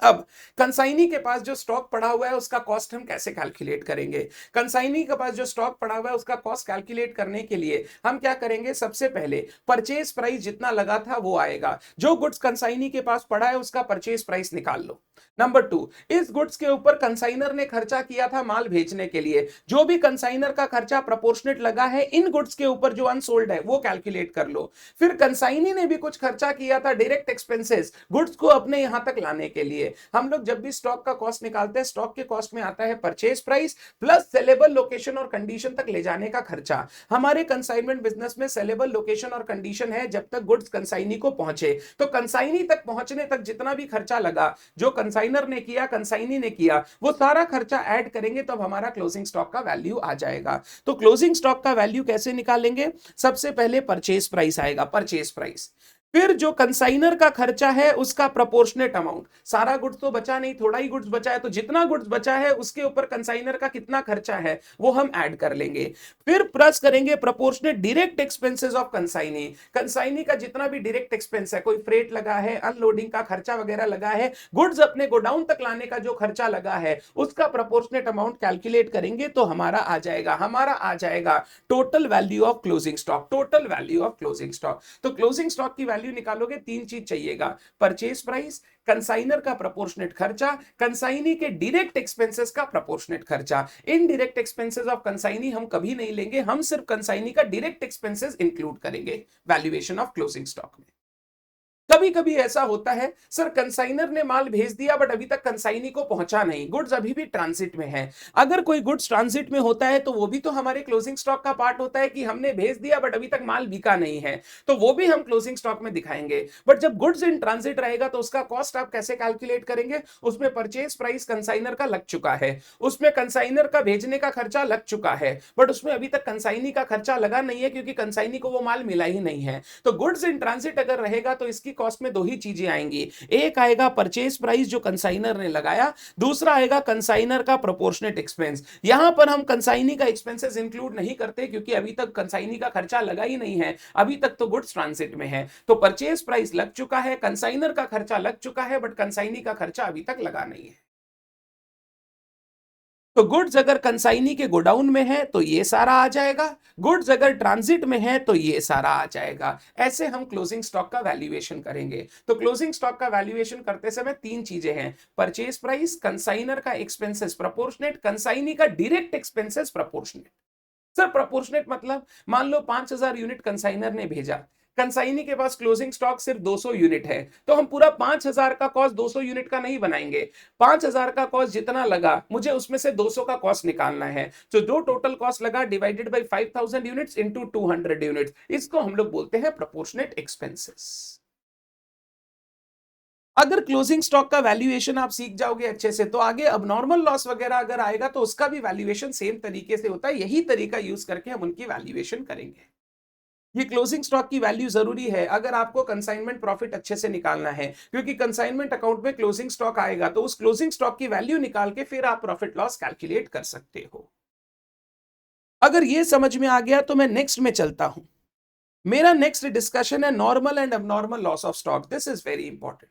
अब कंसाइनी के पास जो स्टॉक पड़ा हुआ है उसका कॉस्ट हम कैसे कैलकुलेट करेंगे? कंसाइनी के पास जो स्टॉक पड़ा हुआ है उसका कॉस्ट कैलकुलेट करने के लिए हम क्या करेंगे? सबसे पहले परचेज प्राइस जितना लगा था वो आएगा। जो गुड्स कंसाइनी के पास पड़ा है उसका परचेज प्राइस निकाल लो। नंबर 2, इस गुड्स के ऊपर कंसाइनर ने खर्चा किया था माल भेजने के लिए, जो भी कंसाइनर का खर्चा प्रोपोर्शनेट लगा है इन गुड्स के ऊपर जो अनसोल्ड है वो कैलकुलेट कर लो। फिर कंसाइनी ने भी कुछ खर्चा किया था डायरेक्ट एक्सपेंसेस गुड्स को अपने यहां तक लाने के लिए। हम लोग जब भी स्टॉक का कॉस्ट निकालते हैं, स्टॉक के कॉस्ट में आता है purchase price plus saleable location और कंडीशन तक ले जाने का खर्चा। हमारे कंसाइनमेंट बिजनेस में सेलेबल लोकेशन और कंडीशन है जब तक गुड्स कंसाइनी को पहुंचे। तो कंसाइनी तक पहुंचने तक जितना भी खर्चा लगा, जो कंसाइनर ने किया, कंसाइनी ने किया, वो सारा खर्चा ऐड करेंगे तब हमारा क्लोजिंग स्टॉक का वैल्यू आ जाएगा। तो क्लोजिंग स्टॉक का वैल्यू कैसे निकालेंगे? सबसे पहले परचेज प्राइस आएगा, परचेज प्राइस। फिर जो कंसाइनर का खर्चा है उसका प्रोपोर्शनेट अमाउंट, सारा गुड्स तो बचा नहीं, थोड़ा ही गुड्स बचा है, तो जितना गुड्स बचा है उसके ऊपर कंसाइनर का कितना खर्चा है वो हम ऐड कर लेंगे। फिर प्लस करेंगे proportionate direct expenses of consignee. Consignee का जितना भी डायरेक्ट एक्सपेंस है, कोई फ्रेट लगा है, अनलोडिंग का खर्चा वगैरह लगा है, गुड्स अपने गोडाउन तक लाने का जो खर्चा लगा है, उसका प्रोपोर्शनेट अमाउंट कैलकुलेट करेंगे तो हमारा आ जाएगा total value of closing stock, total value of closing stock. तो क्लोजिंग स्टॉक की वैल्यू निकालोगे, 3 चीज चाहिएगा, परचेज प्राइस, कंसाइनर का प्रोपोर्शनेट खर्चा, कंसाइनी के डायरेक्ट एक्सपेंसेस का प्रोपोर्शनेट खर्चा। इनडायरेक्ट एक्सपेंसेस ऑफ कंसाइनी हम कभी नहीं लेंगे, हम सिर्फ कंसाइनी का डायरेक्ट एक्सपेंसेस इंक्लूड करेंगे वैल्यूएशन ऑफ क्लोजिंग स्टॉक में। कभी कभी ऐसा होता है, सर कंसाइनर ने माल भेज दिया बट अभी तक कंसाइनी को पहुंचा नहीं, गुड्स अभी भी ट्रांजिट में है। अगर कोई गुड्स ट्रांजिट में होता है तो वो भी तो हमारे क्लोजिंग स्टॉक का पार्ट होता है कि हमने भेज दिया बट अभी तक माल बिका नहीं है, तो वो भी हम क्लोजिंग स्टॉक में दिखाएंगे। बट जब गुड्स इन ट्रांजिट रहेगा तो उसका कॉस्ट आप कैसे कैलकुलेट करेंगे? उसमें परचेज प्राइस कंसाइनर का लग चुका है, उसमें कंसाइनर का भेजने का खर्चा लग चुका है, बट उसमें अभी तक कंसाइनी का खर्चा लगा नहीं है क्योंकि कंसाइनी को वो माल मिला ही नहीं है। तो गुड्स इन ट्रांजिट अगर रहेगा तो इसकी कॉस्ट में 2 ही चीजें आएंगी, एक आएगा परचेज प्राइस जो कंसाइनर ने लगाया, दूसरा आएगा कंसाइनर का प्रोपोर्शनेट एक्सपेंस। यहां पर हम कंसाइनी का एक्सपेंसेस इंक्लूड नहीं करते क्योंकि अभी तक कंसाइनी का खर्चा लगा ही नहीं है, अभी तक तो गुड्स ट्रांजिट में है। तो परचेज प्राइस लग चुका है, कंसाइनर का खर्चा लग चुका है, बट कंसाइनी का खर्चा अभी तक लगा नहीं है। तो गुड्स अगर कंसाइनी के गोडाउन में है तो ये सारा आ जाएगा, गुड्स अगर ट्रांजिट में है तो ये सारा आ जाएगा। ऐसे हम क्लोजिंग स्टॉक का वैल्यूएशन करेंगे। तो क्लोजिंग स्टॉक का वैल्यूएशन करते समय तीन चीजें हैं, परचेज प्राइस, कंसाइनर का एक्सपेंसेस प्रोपोर्शनेट, कंसाइनी का direct expenses proportionate. Sir proportionate मतलब मान लो 5000 यूनिट कंसाइनर ने भेजा, कंसाइनी के पास क्लोजिंग स्टॉक सिर्फ 200 यूनिट है, तो हम पूरा 5000 का कॉस्ट 200 यूनिट का नहीं बनाएंगे। 5000 का कॉस्ट जितना लगा मुझे उसमें से 200 का कॉस्ट निकालना है, तो जो टोटल कॉस्ट लगा divided by 5000 units into 200 units, इसको हम लोग बोलते हैं प्रोपोर्शनेट एक्सपेंसेस। अगर क्लोजिंग स्टॉक का वैल्यूएशन आप सीख जाओगे अच्छे से, तो आगे अब नॉर्मल लॉस वगैरह अगर आएगा तो उसका भी वैल्यूएशन सेम तरीके से होता है। यही तरीका यूज करके हम उनकी वैल्यूएशन करेंगे। ये क्लोजिंग स्टॉक की वैल्यू जरूरी है अगर आपको कंसाइनमेंट प्रॉफिट अच्छे से निकालना है, क्योंकि कंसाइनमेंट अकाउंट में क्लोजिंग स्टॉक आएगा तो उस क्लोजिंग स्टॉक की वैल्यू निकाल के फिर आप प्रॉफिट लॉस कैलकुलेट कर सकते हो। अगर ये समझ में आ गया तो मैं नेक्स्ट में चलता हूं। मेरा नेक्स्ट डिस्कशन है normal and abnormal loss of stock. This is very important.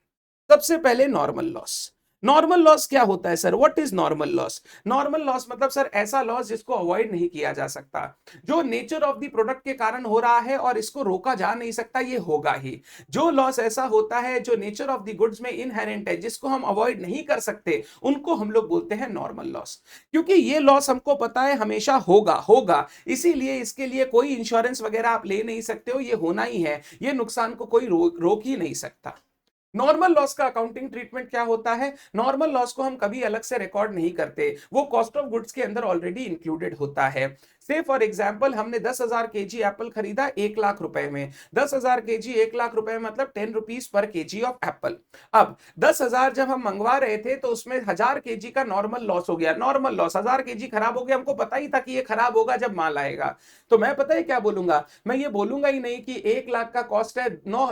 सबसे पहले नॉर्मल लॉस। नॉर्मल लॉस क्या होता है sir? What is normal loss? Normal loss मतलब सर ऐसा लॉस जिसको अवॉइड नहीं किया जा सकता, जो नेचर ऑफ द प्रोडक्ट के कारण हो रहा है और इसको रोका जा नहीं सकता, ये होगा ही। जो लॉस ऐसा होता है जो नेचर ऑफ द गुड्स में इनहेरेंट है, जिसको हम अवॉइड नहीं कर सकते, उनको हम लोग बोलते हैं नॉर्मल लॉस। क्योंकि ये लॉस हमको पता है हमेशा होगा होगा, इसीलिए इसके लिए कोई इंश्योरेंस वगैरह आप ले नहीं सकते हो, ये होना ही है, ये नुकसान को कोई रोक ही नहीं सकता। नॉर्मल लॉस का अकाउंटिंग ट्रीटमेंट क्या होता है? नॉर्मल लॉस को हम कभी अलग से रिकॉर्ड नहीं करते, वो कॉस्ट ऑफ गुड्स के अंदर ऑलरेडी इंक्लूडेड होता है। से फॉर एग्जाम्पल हमने 10,000 केजी एप्पल खरीदा 1 लाख रुपए में। 10,000 केजी 1 लाख रुपए मतलब 10 rupees per KG of Apple. अब 10,000 जब हम मंगवा रहे थे तो उसमें 1000 केजी का नॉर्मल लॉस हो गया। नॉर्मल लॉस 1000 केजी खराब हो गया, हमको पता ही था कि ये खराब होगा जब माल आएगा। तो मैं पता है क्या बोलूंगा? मैं ये बोलूंगा ही नहीं कि 1 लाख का कॉस्ट है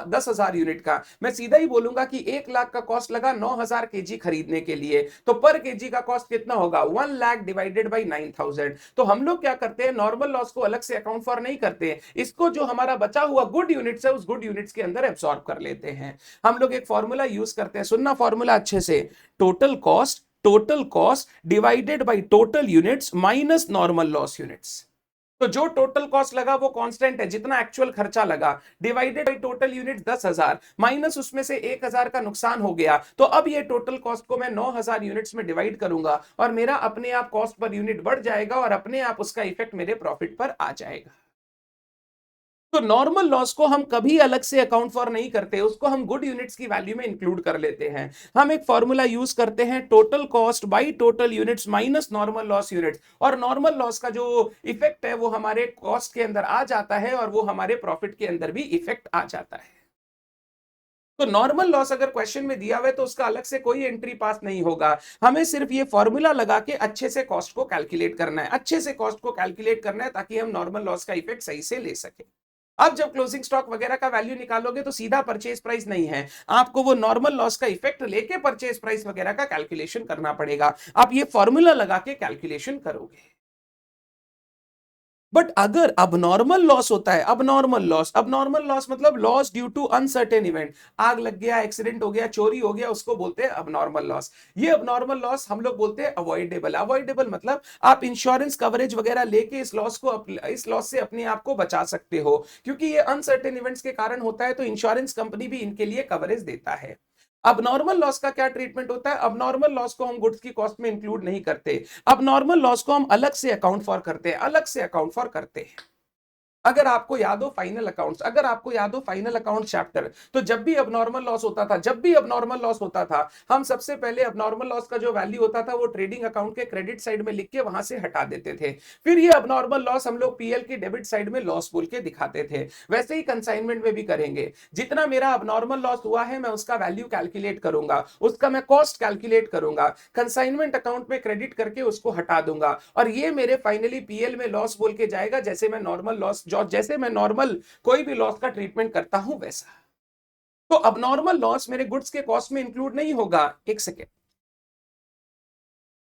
10,000 यूनिट का, मैं सीधा ही बोलूंगा कि 1 लाख का कॉस्ट लगा 9,000 केजी खरीदने के लिए, तो पर केजी का कॉस्ट कितना होगा? 1 लाख डिवाइडेड बाई 9,000। तो हम लोग क्या करते हैं, नॉर्मल लॉस को अलग से अकाउंट फॉर नहीं करते, इसको जो हमारा बचा हुआ गुड यूनिट्स है उस गुड यूनिट्स के अंदर एब्सॉर्ब कर लेते हैं। हम लोग एक फॉर्मूला यूज करते हैं, सुनना फॉर्मूला अच्छे से। Total cost divided by total units minus normal loss units. तो जो टोटल कॉस्ट लगा वो कांस्टेंट है, जितना एक्चुअल खर्चा लगा, divided by total unit 10,000 minus उसमें से 1,000 का नुकसान हो गया। तो अब ये टोटल कॉस्ट को मैं 9,000 यूनिट्स में डिवाइड करूंगा और मेरा अपने आप कॉस्ट पर यूनिट बढ़ जाएगा और अपने आप उसका इफेक्ट मेरे प्रॉफिट पर आ जाएगा। तो नॉर्मल लॉस को हम कभी अलग से अकाउंट फॉर नहीं करते, उसको हम गुड यूनिट्स की वैल्यू में इंक्लूड कर लेते हैं। हम एक फॉर्मूला यूज करते हैं, total cost by total units minus normal loss units, और नॉर्मल लॉस का जो इफेक्ट है वो हमारे कॉस्ट के अंदर आ जाता है और वो हमारे प्रॉफिट के अंदर भी इफेक्ट आ जाता है। तो नॉर्मल लॉस अगर क्वेश्चन में दिया हुआ है तो उसका अलग से कोई एंट्री पास नहीं होगा, हमें सिर्फ ये फॉर्मूला लगा के अच्छे से कॉस्ट को कैलकुलेट करना है, अच्छे से कॉस्ट को कैलकुलेट करना है ताकि हम नॉर्मल लॉस का इफेक्ट सही से ले सके। अब जब क्लोजिंग स्टॉक वगैरह का वैल्यू निकालोगे तो सीधा परचेज प्राइस नहीं है, आपको वो नॉर्मल लॉस का इफेक्ट लेके परचेज प्राइस वगैरह का कैलकुलेशन करना पड़ेगा। आप ये फॉर्मूला लगा के कैलकुलेशन करोगे। बट अगर अबनॉर्मल लॉस होता है, अबनॉर्मल लॉस मतलब loss due to uncertain event, आग लग गया, एक्सीडेंट हो गया, चोरी हो गया, उसको बोलते हैं अबनॉर्मल लॉस। ये अबनॉर्मल लॉस हम लोग बोलते हैं अवॉइडेबल। अवॉइडेबल मतलब आप इंश्योरेंस कवरेज वगैरह लेके इस लॉस से अपने आप को बचा सकते हो, क्योंकि ये अनसर्टेन इवेंट्स के कारण होता है तो इंश्योरेंस कंपनी भी इनके लिए कवरेज देता है। अब नॉर्मल लॉस का क्या ट्रीटमेंट होता है? अब नॉर्मल लॉस को हम गुड्स की कॉस्ट में इंक्लूड नहीं करते, अब नॉर्मल लॉस को हम अलग से अकाउंट फॉर करते हैं, अलग से अकाउंट फॉर करते हैं। अगर आपको याद हो फाइनल अकाउंट्स, अगर आपको याद हो फाइनल अकाउंट चैप्टर, तो जब भी अबनॉर्मल लॉस होता था, जब भी अबनॉर्मल लॉस होता था, हम सबसे पहले अबनॉर्मल लॉस का जो वैल्यू होता था वो ट्रेडिंग अकाउंट के क्रेडिट साइड में लिख के वहां से हटा देते थे। फिर ये अबनॉर्मल लॉस हम लोग पीएल की डेबिट साइड में लॉस बोल के दिखाते थे। वैसे ही कंसाइनमेंट में भी करेंगे, जितना मेरा अबनॉर्मल लॉस हुआ है मैं उसका वैल्यू कैलकुलेट करूंगा, उसका मैं कॉस्ट कैलकुलेट करूंगा, कंसाइनमेंट अकाउंट में क्रेडिट करके उसको हटा दूंगा, और ये मेरे फाइनली पीएल में लॉस बोल के जाएगा, जैसे मैं नॉर्मल लॉस जैसे मैं नॉर्मल कोई भी लॉस का ट्रीटमेंट करता हूं वैसा। तो अब नॉर्मल लॉस मेरे गुड्स के कॉस्ट में इंक्लूड नहीं होगा। एक सेकेंड,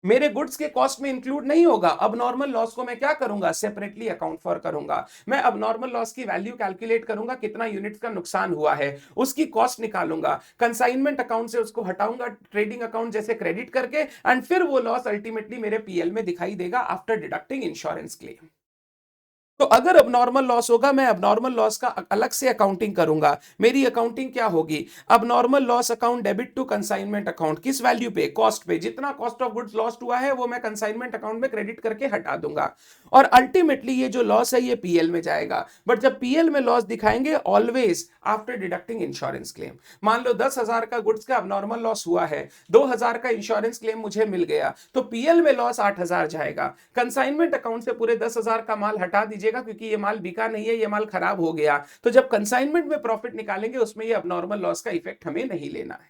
मेरे गुड्स के कॉस्ट में इंक्लूड नहीं होगा। अब नॉर्मल लॉस को मैं क्या करूंगा, सेपरेटली अकाउंट फॉर करूंगा। मैं अब नॉर्मल लॉस की वैल्यू कैलकुलेट करूंगा, कितना यूनिट्स का नुकसान हुआ है, उसकी कॉस्ट निकालूंगा, कंसाइनमेंट अकाउंट से उसको हटाऊंगा ट्रेडिंग अकाउंट जैसे क्रेडिट करके, एंड फिर वो लॉस अल्टीमेटली मेरे पीएल में दिखाई देगा आफ्टर डिडक्टिंग इंश्योरेंस क्लेम। तो अगर अब नॉर्मल लॉस होगा, मैं अब नॉर्मल लॉस का अलग से अकाउंटिंग करूंगा। मेरी अकाउंटिंग क्या होगी, abnormal loss account debit to consignment account, किस वैल्यू पे, कॉस्ट पे, जितना कॉस्ट ऑफ गुड्स लॉस्ट हुआ है वो मैं कंसाइनमेंट अकाउंट में क्रेडिट करके हटा दूंगा। और अल्टीमेटली ये जो लॉस है ये पीएल में जाएगा। बट जब पीएल में लॉस दिखाएंगे always after deducting insurance claim. मान लो 10,000 का गुड्स का अब नॉर्मल लॉस हुआ है, 2,000 का इंश्योरेंस क्लेम मुझे मिल गया, तो पीएल में लॉस 8,000 जाएगा। कंसाइनमेंट अकाउंट से पूरे 10,000 का माल हटा दीजिएगा, क्योंकि ये माल बिका नहीं है, ये माल खराब हो गया। तो जब कंसाइनमेंट में प्रॉफिट निकालेंगे उसमें ये अब नॉर्मल लॉस का इफेक्ट हमें नहीं लेना है।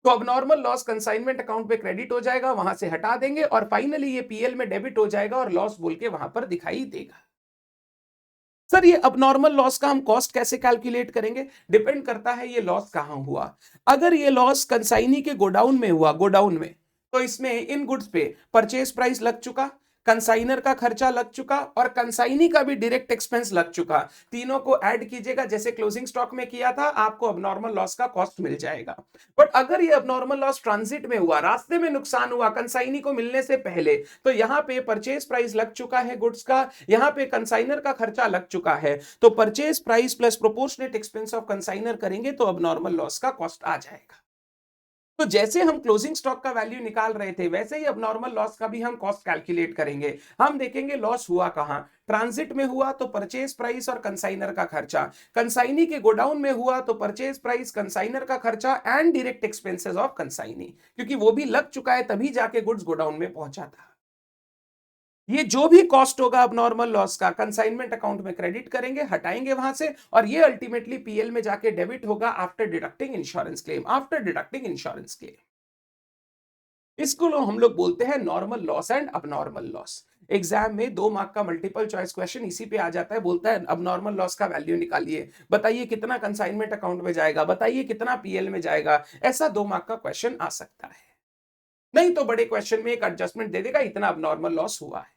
तो abnormal loss consignment account पे क्रेडिट हो जाएगा, वहां से हटा देंगे, और फाइनली ये पीएल में डेबिट हो जाएगा और लॉस बोल के वहां पर दिखाई देगा। सर ये अब नॉर्मल लॉस का हम कॉस्ट कैसे कैलकुलेट करेंगे, डिपेंड करता है ये लॉस कहां हुआ। अगर ये लॉस कंसाइनी के गोडाउन में हुआ, गोडाउन में, तो इसमें इन गुड्स पे परचेज प्राइस लग चुका, कंसाइनर का खर्चा लग चुका, और कंसाइनी का भी डायरेक्ट एक्सपेंस लग चुका। तीनों को ऐड कीजिएगा जैसे क्लोजिंग स्टॉक में किया था, आपको अब नॉर्मल लॉस का कॉस्ट मिल जाएगा। बट अगर ये अब नॉर्मल लॉस ट्रांजिट में हुआ, रास्ते में नुकसान हुआ कंसाइनी को मिलने से पहले, तो यहां पे परचेज प्राइस लग चुका है गुड्स का, यहां पे कंसाइनर का खर्चा लग चुका है, तो purchase price plus proportionate expense of consignor करेंगे तो अब नॉर्मल लॉस का कॉस्ट आ जाएगा। तो जैसे हम क्लोजिंग स्टॉक का वैल्यू निकाल रहे थे, वैसे ही अब नॉर्मल लॉस का भी हम कॉस्ट कैलकुलेट करेंगे। हम देखेंगे लॉस हुआ कहां, ट्रांजिट में हुआ तो परचेज प्राइस और कंसाइनर का खर्चा, कंसाइनी के गोडाउन में हुआ तो परचेज प्राइस, कंसाइनर का खर्चा and direct expenses of consignee, क्योंकि वो भी लग चुका है तभी जाके गुड्स गोडाउन में पहुंचा था। ये जो भी कॉस्ट होगा अब नॉर्मल लॉस का, कंसाइनमेंट अकाउंट में क्रेडिट करेंगे, हटाएंगे वहां से, और ये अल्टीमेटली पीएल में जाके डेबिट होगा after deducting insurance claim, after deducting insurance claim. इसको हम लोग बोलते हैं normal loss and abnormal loss. Exam में 2 मार्क का मल्टीपल चॉइस क्वेश्चन इसी पे आ जाता है, बोलता है अब नॉर्मल लॉस का वैल्यू निकालिए, बताइए कितना कंसाइनमेंट अकाउंट में जाएगा, बताइए कितना पीएल में जाएगा। ऐसा 2 मार्क का क्वेश्चन आ सकता है। नहीं तो बड़े क्वेश्चन में एक एडजस्टमेंट दे देगा, इतना अब नॉर्मल लॉस हुआ है।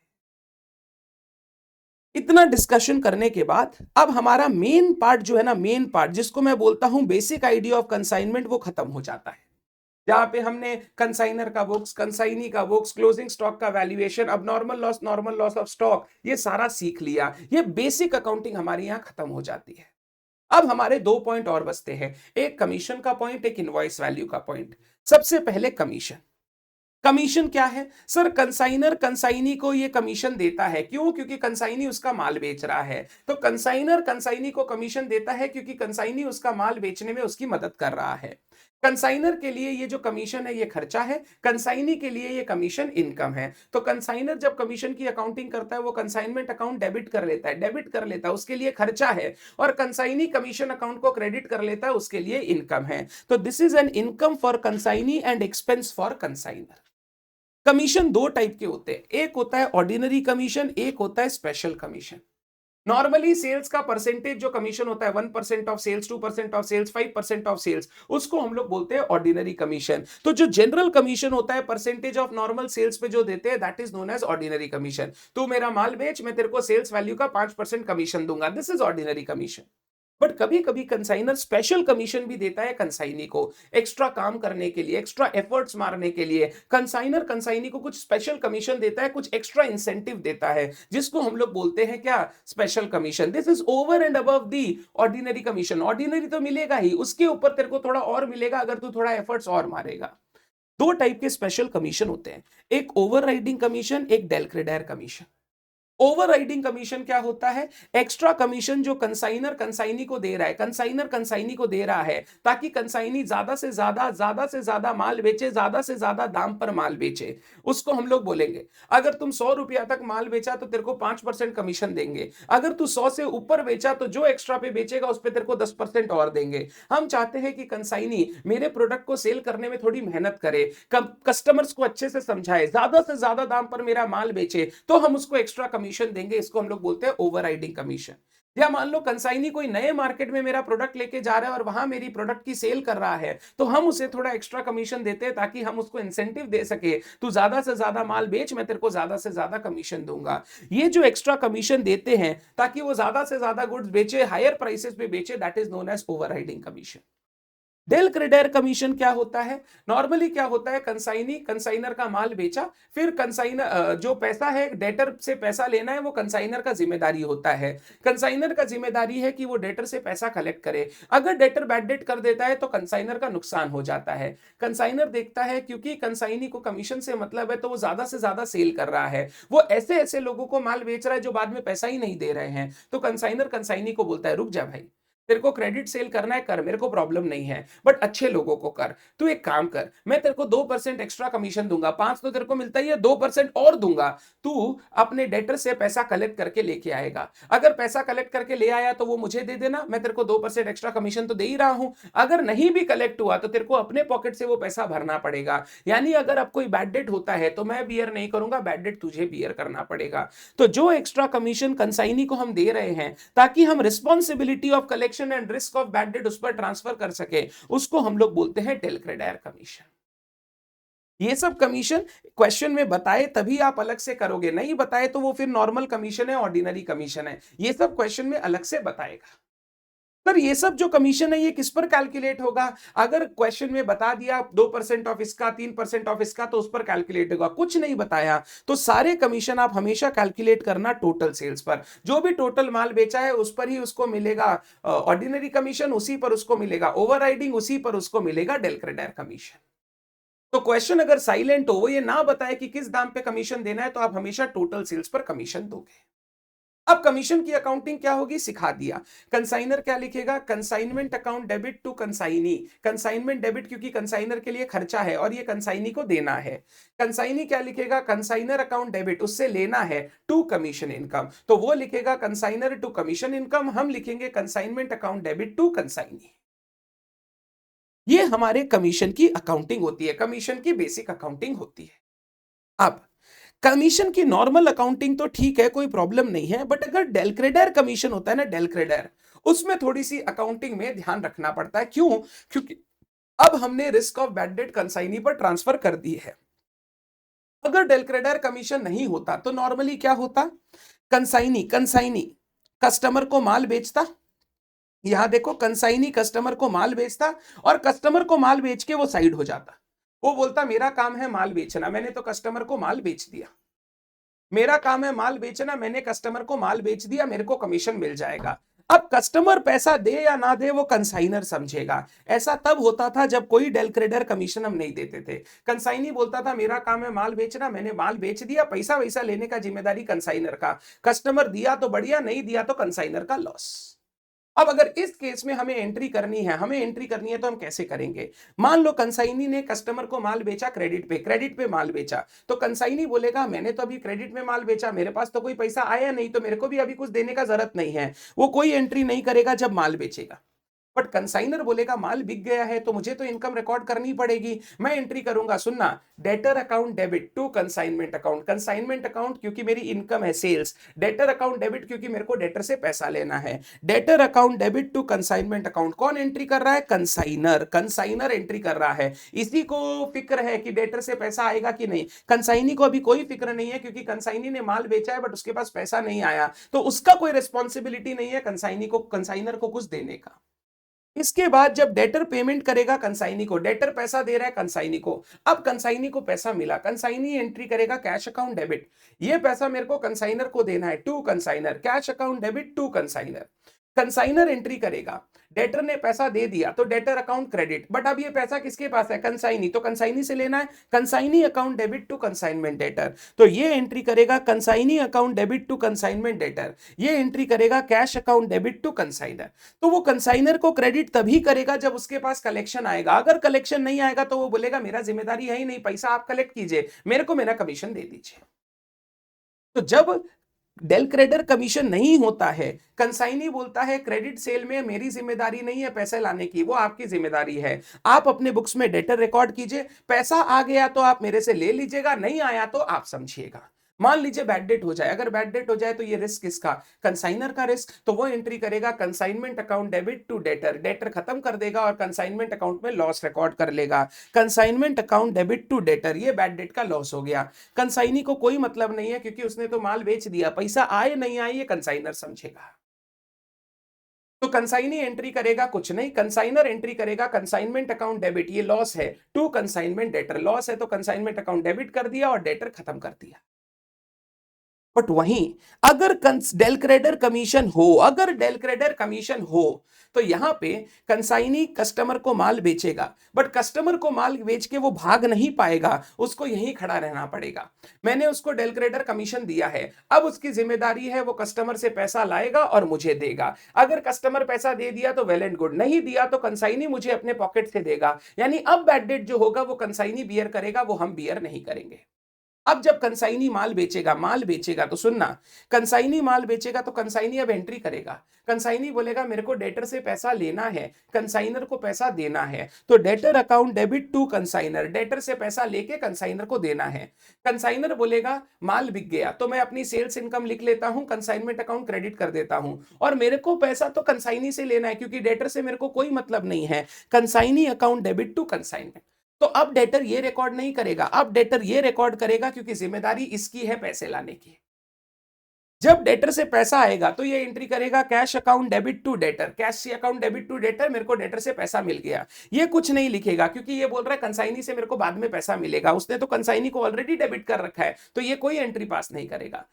इतना डिस्कशन करने के बाद अब हमारा मेन पार्ट जो है ना, मेन पार्ट जिसको मैं बोलता हूं बेसिक आइडिया ऑफ कंसाइनमेंट, वो खत्म हो जाता है। जहां पे हमने कंसाइनर का बुक्स, कंसाइनी का बुक्स, क्लोजिंग स्टॉक का वैल्यूएशन, अब नॉर्मल लॉस ऑफ स्टॉक, ये सारा सीख लिया। ये बेसिक अकाउंटिंग हमारी यहां खत्म हो जाती है। अब हमारे 2 पॉइंट और बचते हैं, एक कमीशन का पॉइंट, एक इनवॉइस वैल्यू का पॉइंट। सबसे पहले कमीशन। कमीशन क्या है सर, कंसाइनर कंसाइनी को ये कमीशन देता है, क्यों, क्योंकि कंसाइनी उसका माल बेच रहा है। तो कंसाइनर कंसाइनी को कमीशन देता है क्योंकि कंसाइनी उसका माल बेचने में उसकी मदद कर रहा है। कंसाइनर के लिए ये जो कमीशन है ये खर्चा है, कंसाइनी के लिए ये कमीशन इनकम है। तो कंसाइनर जब कमीशन की अकाउंटिंग करता है वो कंसाइनमेंट अकाउंट डेबिट कर लेता है, डेबिट कर लेता है, उसके लिए खर्चा है, और कंसाइनी कमीशन अकाउंट को क्रेडिट कर लेता है, उसके लिए इनकम है। तो this is an income for consignee and expense for consignor. Commission 2 type के होते हैं, एक होता है ऑर्डिनरी कमीशन, एक होता है स्पेशल कमीशन। नॉर्मली सेल्स का परसेंटेज जो कमीशन होता है 1% of sales, 2% of sales, 5% of sales, उसको हम लोग बोलते हैं ऑर्डिनरी कमीशन। तो जो जनरल कमीशन होता है परसेंटेज ऑफ नॉर्मल सेल्स पे जो देते हैं, that is known as ordinary commission. तू मेरा माल बेच, मैं तेरे को सेल्स वैल्यू का 5% कमीशन दूंगा, this is ordinary commission. But कभी कभी कंसाइनर स्पेशल कमीशन भी देता है कंसाइनी को, एक्स्ट्रा काम करने के लिए, एक्स्ट्रा एफर्ट्स मारने के लिए कंसाइनर कंसाइनी को कुछ स्पेशल कमीशन देता है, कुछ एक्स्ट्रा इंसेंटिव देता है, जिसको हम लोग बोलते हैं क्या, special commission. This is over and above the ordinary commission. Ordinary तो मिलेगा ही, उसके ऊपर तेरे को थोड़ा और मिलेगा अगर तू थोड़ा एफर्ट्स और मारेगा। 2 टाइप के स्पेशल कमीशन होते हैं, एक ओवर राइडिंग कमीशन, एक डेलक्रेडेयर कमीशन। ओवरराइडिंग कमीशन क्या होता है, एक्स्ट्रा कमीशन जो कंसाइनर कंसाइनी को दे रहा है, कंसाइनर कंसाइनी को दे रहा है ताकि कंसाइनी ज्यादा से ज्यादा माल बेचे, ज्यादा से ज्यादा दाम पर माल बेचे। उसको हम लोग बोलेंगे, अगर तुम 100 रुपया तक माल बेचा तो तेरे को 5% कमीशन देंगे, अगर तू 100 से ऊपर बेचा तो जो एक्स्ट्रा पे बेचेगा उस पर तेरे को 10% और देंगे। हम चाहते हैं कि कंसाइनी मेरे प्रोडक्ट को सेल करने में थोड़ी मेहनत करे, कस्टमर्स को अच्छे से समझाए, ज्यादा से ज्यादा दाम पर मेरा माल बेचे, तो हम उसको एक्स्ट्रा कमीशन देंगे। इसको हम लोग बोलते हैं ओवरराइडिंग कमीशन। या मान लो कंसाइनी कोई नए मार्केट में मेरा प्रोडक्ट लेके जा रहा है और वहां मेरी प्रोडक्ट की सेल कर रहा है, तो हम उसे थोड़ा एक्स्ट्रा कमीशन देते हैं ताकि हम उसको इंसेंटिव दे सके, तू ज्यादा से ज्यादा माल बेच, मैं तेरे को ज्यादा से ज्यादा कमीशन दूंगा। ये जो एक्स्ट्रा कमीशन देते हैं ताकि वो ज्यादा से ज्यादा गुड्स बेचे, हायर प्राइसेस पे बेचे, that is known as overriding commission. Del credere commission क्या होता है? नॉर्मली क्या होता है, कंसाइनी कंसाइनर का माल बेचा, फिर कंसाइनर जो पैसा है डेटर से पैसा लेना है वो कंसाइनर का जिम्मेदारी होता है। कंसाइनर का जिम्मेदारी है कि वो डेटर से पैसा कलेक्ट करे। अगर डेटर बैड डेट कर देता है तो कंसाइनर का नुकसान हो जाता है। कंसाइनर देखता है क्योंकि कंसाइनी को कमीशन से मतलब है, तो वो ज्यादा से ज्यादा सेल कर रहा है, वो ऐसे ऐसे लोगों को माल बेच रहा है जो बाद में पैसा ही नहीं दे रहे हैं, तो कंसाइनर कंसाइनी को बोलता है रुक जा भाई, तेरे को क्रेडिट सेल करना है कर, मेरे को प्रॉब्लम नहीं है, बट अच्छे लोगों को कर। तू एक काम कर, मैं तेरे को 2% एक्स्ट्रा कमीशन दूंगा, 5 तो तेरे को मिलता ही है, 2% और दूंगा। तू अपने डेटर से पैसा कलेक्ट करके लेके आएगा। अगर पैसा कलेक्ट करके ले आया तो वो मुझे दे देना, मैं तेरे को 2% एक्स्ट्रा कमीशन तो दे ही रहा हूं। अगर नहीं भी कलेक्ट हुआ तो तेरे को अपने पॉकेट से वो पैसा भरना पड़ेगा। यानी अगर अब कोई बैड डेट होता है तो मैं बियर नहीं करूंगा, बैड डेट तुझे बियर करना पड़ेगा। तो जो एक्स्ट्रा कमीशन कंसाइनी को हम दे रहे हैं ताकि हम responsibility of collection and risk of bad debt उस पर ट्रांसफर कर सके, उसको हम लोग बोलते हैं डेल क्रेडेर कमीशन। ये सब कमीशन क्वेश्चन में बताए तभी आप अलग से करोगे, नहीं बताए तो वो फिर नॉर्मल कमीशन है, ऑर्डिनरी कमीशन है, ये सब क्वेश्चन में अलग से बताएगा। सर ये सब जो कमीशन है ये किस पर कैलकुलेट होगा? अगर क्वेश्चन में बता दिया 2% ऑफ इसका, 3% ऑफ इसका, तो उस पर कैलकुलेट होगा। कुछ नहीं बताया तो सारे कमीशन आप हमेशा कैलकुलेट करना टोटल सेल्स पर। जो भी टोटल माल बेचा है उस पर ही उसको मिलेगा ऑर्डिनरी कमीशन, उसी पर उसको मिलेगा ओवरराइडिंग, उसी पर उसको मिलेगा डेल क्रेडेर कमीशन। तो क्वेश्चन अगर साइलेंट हो, वो ये ना बताए कि किस दाम पे कमीशन देना है, तो आप हमेशा टोटल सेल्स पर कमीशन दोगे। अब कमीशन की अकाउंटिंग क्या होगी सिखा दिया। कंसाइनर क्या लिखेगा? Consignment account debit to consignee. Consignment debit क्योंकि कंसाइनर के लिए खर्चा है और ये कंसाइनी को देना है। कंसाइनी क्या लिखेगा? कंसाइनर अकाउंट डेबिट, उससे लेना है, टू कमीशन इनकम, तो वो लिखेगा कंसाइनर टू कमीशन इनकम, हम लिखेंगे consignment account debit to consignee. ये हमारे कमीशन की अकाउंटिंग होती है, कमीशन की बेसिक अकाउंटिंग होती है। अब कमीशन की नॉर्मल अकाउंटिंग तो ठीक है, कोई प्रॉब्लम नहीं है, बट अगर डेल क्रेडेर कमीशन होता है ना, डेल क्रेडेर, उसमें थोड़ी सी अकाउंटिंग में ध्यान रखना पड़ता है। क्यों? क्योंकि अब हमने risk of bad debt consignee पर ट्रांसफर कर दी है। अगर डेल क्रेडेर कमीशन नहीं होता तो नॉर्मली क्या होता? कंसाइनी कंसाइनी कस्टमर को माल बेचता, यहां देखो कंसाइनी कस्टमर को माल बेचता, और कस्टमर को माल बेच के वो साइड हो जाता। वो बोलता मेरा काम है माल बेचना, मैंने तो कस्टमर को माल बेच दिया, मेरा काम है माल बेचना, मैंने कस्टमर को माल बेच दिया, मेरे को कमीशन मिल जाएगा। अब कस्टमर पैसा दे या ना दे वो कंसाइनर समझेगा। ऐसा तब होता था जब कोई डेल क्रेडर कमीशन हम नहीं देते थे। कंसाइनी बोलता था मेरा काम है माल बेचना, मैंने माल बेच दिया, पैसा वैसा लेने का जिम्मेदारी कंसाइनर का। कस्टमर दिया तो बढ़िया, नहीं दिया तो कंसाइनर का लॉस। अब अगर इस केस में हमें एंट्री करनी है, तो हम कैसे करेंगे? मान लो कंसाइनी ने कस्टमर को माल बेचा क्रेडिट पे माल बेचा, तो कंसाइनी बोलेगा मैंने तो अभी क्रेडिट में माल बेचा, मेरे पास तो कोई पैसा आया नहीं, तो मेरे को भी अभी कुछ देने का जरूरत नहीं है। वो कोई एंट्री नहीं करेगा जब माल बेचेगा। बट कंसाइनर बोलेगा माल बिक गया है तो मुझे तो इनकम रिकॉर्ड करनी पड़ेगी, मैं एंट्री करूंगा। सुनना, debtor account debit to consignment account. Consignment account क्योंकि मेरी इनकम है सेल्स, डेटर अकाउंट डेबिट क्योंकि मेरे को डेटर से पैसा लेना है। Debtor account debit to consignment account, कौन एंट्री कर रहा है? कंसाइनर। कंसाइनर एंट्री कर रहा है, इसी को फिक्र है कि डेटर से पैसा आएगा कि नहीं। कंसाइनी को अभी कोई फिक्र नहीं है क्योंकि कंसाइनी ने माल बेचा है बट उसके पास पैसा नहीं आया, तो उसका कोई रिस्पॉन्सिबिलिटी नहीं है कंसाइनी को, कंसाइनर को कुछ देने का। इसके बाद जब डेटर पेमेंट करेगा कंसाइनी को, डेटर पैसा दे रहा है कंसाइनी को, अब कंसाइनी को पैसा मिला, कंसाइनी एंट्री करेगा कैश अकाउंट डेबिट, ये पैसा मेरे को कंसाइनर को देना है, to consignor, cash account debit to consignor. Consignor entry करेगा, डेटर ने पैसा दे दिया तो डेटर अकाउंट क्रेडिट, बट अब ये पैसा किसके पास है? कंसाइनी, तो कंसाइनी से लेना है, consignee account debit to consignment debtor, तो ये एंट्री करेगा consignee account debit to consignment debtor, ये एंट्री करेगा cash account debit to consignor. तो वो कंसाइनर को क्रेडिट तभी करेगा जब उसके पास कलेक्शन आएगा, अगर कलेक्शन नहीं आएगा तो वो बोलेगा मेरा जिम्मेदारी है ही नहीं, पैसा आप कलेक्ट कीजिए, मेरे को मेरा कमीशन दे दीजिए। तो जब डेल क्रेडर कमीशन नहीं होता है, कंसाइनी बोलता है क्रेडिट सेल में मेरी जिम्मेदारी नहीं है पैसे लाने की, वो आपकी जिम्मेदारी है, आप अपने बुक्स में डेटर रिकॉर्ड कीजिए, पैसा आ गया तो आप मेरे से ले लीजिएगा, नहीं आया तो आप समझिएगा। मान लीजिए बैड डेट हो जाए, अगर बैड डेट हो जाए तो ये रिस्क किसका? कंसाइनर का रिस्क। तो वो एंट्री करेगा consignment account debit to debtor, debtor खत्म कर देगा और कंसाइनमेंट अकाउंट में लॉस रिकॉर्ड कर लेगा। Consignment account debit to debtor, ये बैड डेट का लॉस हो गया। कंसाइनी को कोई मतलब नहीं है क्योंकि उसने तो माल बेच दिया, पैसा आए नहीं आए ये कंसाइनर समझेगा। तो कंसाइनी एंट्री करेगा कुछ नहीं, कंसाइनर एंट्री करेगा कंसाइनमेंट अकाउंट डेबिट, ये लॉस है, टू कंसाइनमेंट डेटर, लॉस है तो कंसाइनमेंट अकाउंट डेबिट कर दिया और डेटर खत्म कर दिया। बट वहीं अगर डेल क्रेडिटर कमीशन हो, अगर डेल क्रेडिटर कमीशन हो तो यहां पे कंसाइनी कस्टमर को माल बेचेगा, बट कस्टमर को माल बेच के वो भाग नहीं पाएगा, उसको यहीं खड़ा रहना पड़ेगा। मैंने उसको डेल क्रेडिटर कमीशन दिया है, अब उसकी जिम्मेदारी है वो कस्टमर से पैसा लाएगा और मुझे देगा। अगर कस्टमर पैसा दे दिया तो वेल एंड गुड, नहीं दिया तो कंसाइनी मुझे अपने पॉकेट से देगा। यानी अब बैड डेट जो होगा वो कंसाइनी बियर करेगा, वो हम बियर नहीं करेंगे। अब जब कंसाइनी माल बेचेगा तो सुनना, कंसाइनी माल बेचेगा तो कंसाइनी अब एंट्री करेगा। कंसाइनी बोलेगा मेरे को डेटर से पैसा लेना है, कंसाइनर को पैसा देना है, तो debtor account debit to consignor, debtor से पैसा लेके कंसाइनर को देना है। कंसाइनर बोलेगा माल बिक गया तो मैं अपनी सेल्स इनकम लिख लेता हूं, कंसाइनमेंट अकाउंट क्रेडिट कर देता हूं, और मेरे को पैसा तो कंसाइनी से लेना है क्योंकि डेटर से मेरे को कोई मतलब नहीं है। Consignee account debit to consignment. तो अब डेटर ये रिकॉर्ड नहीं करेगा, अब डेटर ये रिकॉर्ड करेगा क्योंकि जिम्मेदारी इसकी है पैसे लाने की। जब डेटर से पैसा आएगा तो ये एंट्री करेगा cash account debit to debtor, cash account debit to debtor, मेरे को डेटर से पैसा मिल गया। ये कुछ नहीं लिखेगा क्योंकि ये बोल रहा है कंसाइनी से मेरे को बाद में पैसा मिलेगा, उसने तो कंसाइनी को ऑलरेडी डेबिट कर रखा है, तो ये कोई एंट्री पास नहीं करेगा।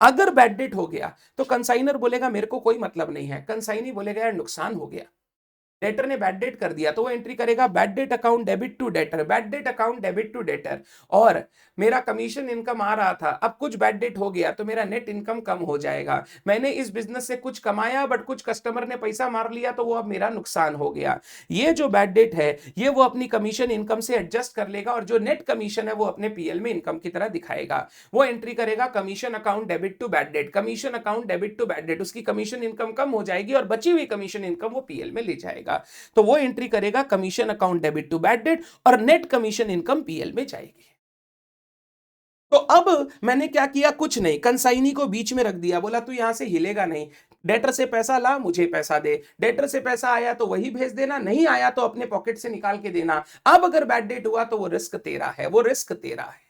अगर बैड डेट हो गया तो कंसाइनर बोलेगा मेरे को कोई मतलब नहीं है, कंसाइनी बोलेगा यार नुकसान हो गया, डेटर ने बैड डेट कर दिया, तो वो एंट्री करेगा bad debt account debit to debtor, bad debt account debit to debtor. और मेरा कमीशन इनकम आ रहा था, अब कुछ बैड डेट हो गया तो मेरा नेट इनकम कम हो जाएगा। मैंने इस बिजनेस से कुछ कमाया बट कुछ कस्टमर ने पैसा मार लिया तो वो अब मेरा नुकसान हो गया। ये जो बैड डेट है ये वो अपनी कमीशन इनकम से एडजस्ट कर लेगा और जो नेट कमीशन है वो अपने पीएल में इनकम की तरह दिखाएगा। वो एंट्री करेगा commission account debit to bad debt, commission account debit to bad debt, उसकी कमीशन इनकम कम हो जाएगी और बची हुई कमीशन इनकम वो पीएल में ले जाएगा। तो वो एंट्री करेगा commission account debit to bad debt और नेट कमीशन इनकम पीएल में जाएगी। तो अब मैंने क्या किया? कुछ नहीं, कंसाइनी को बीच में रख दिया, बोला तू यहां से हिलेगा नहीं, डेटर से पैसा ला, मुझे पैसा दे, डेटर से पैसा आया तो वही भेज देना, नहीं आया तो अपने पॉकेट से निकाल के देना। अब अगर बैड डेट हुआ तो वो रिस्क तेरा है, वो रिस्क तेरा है।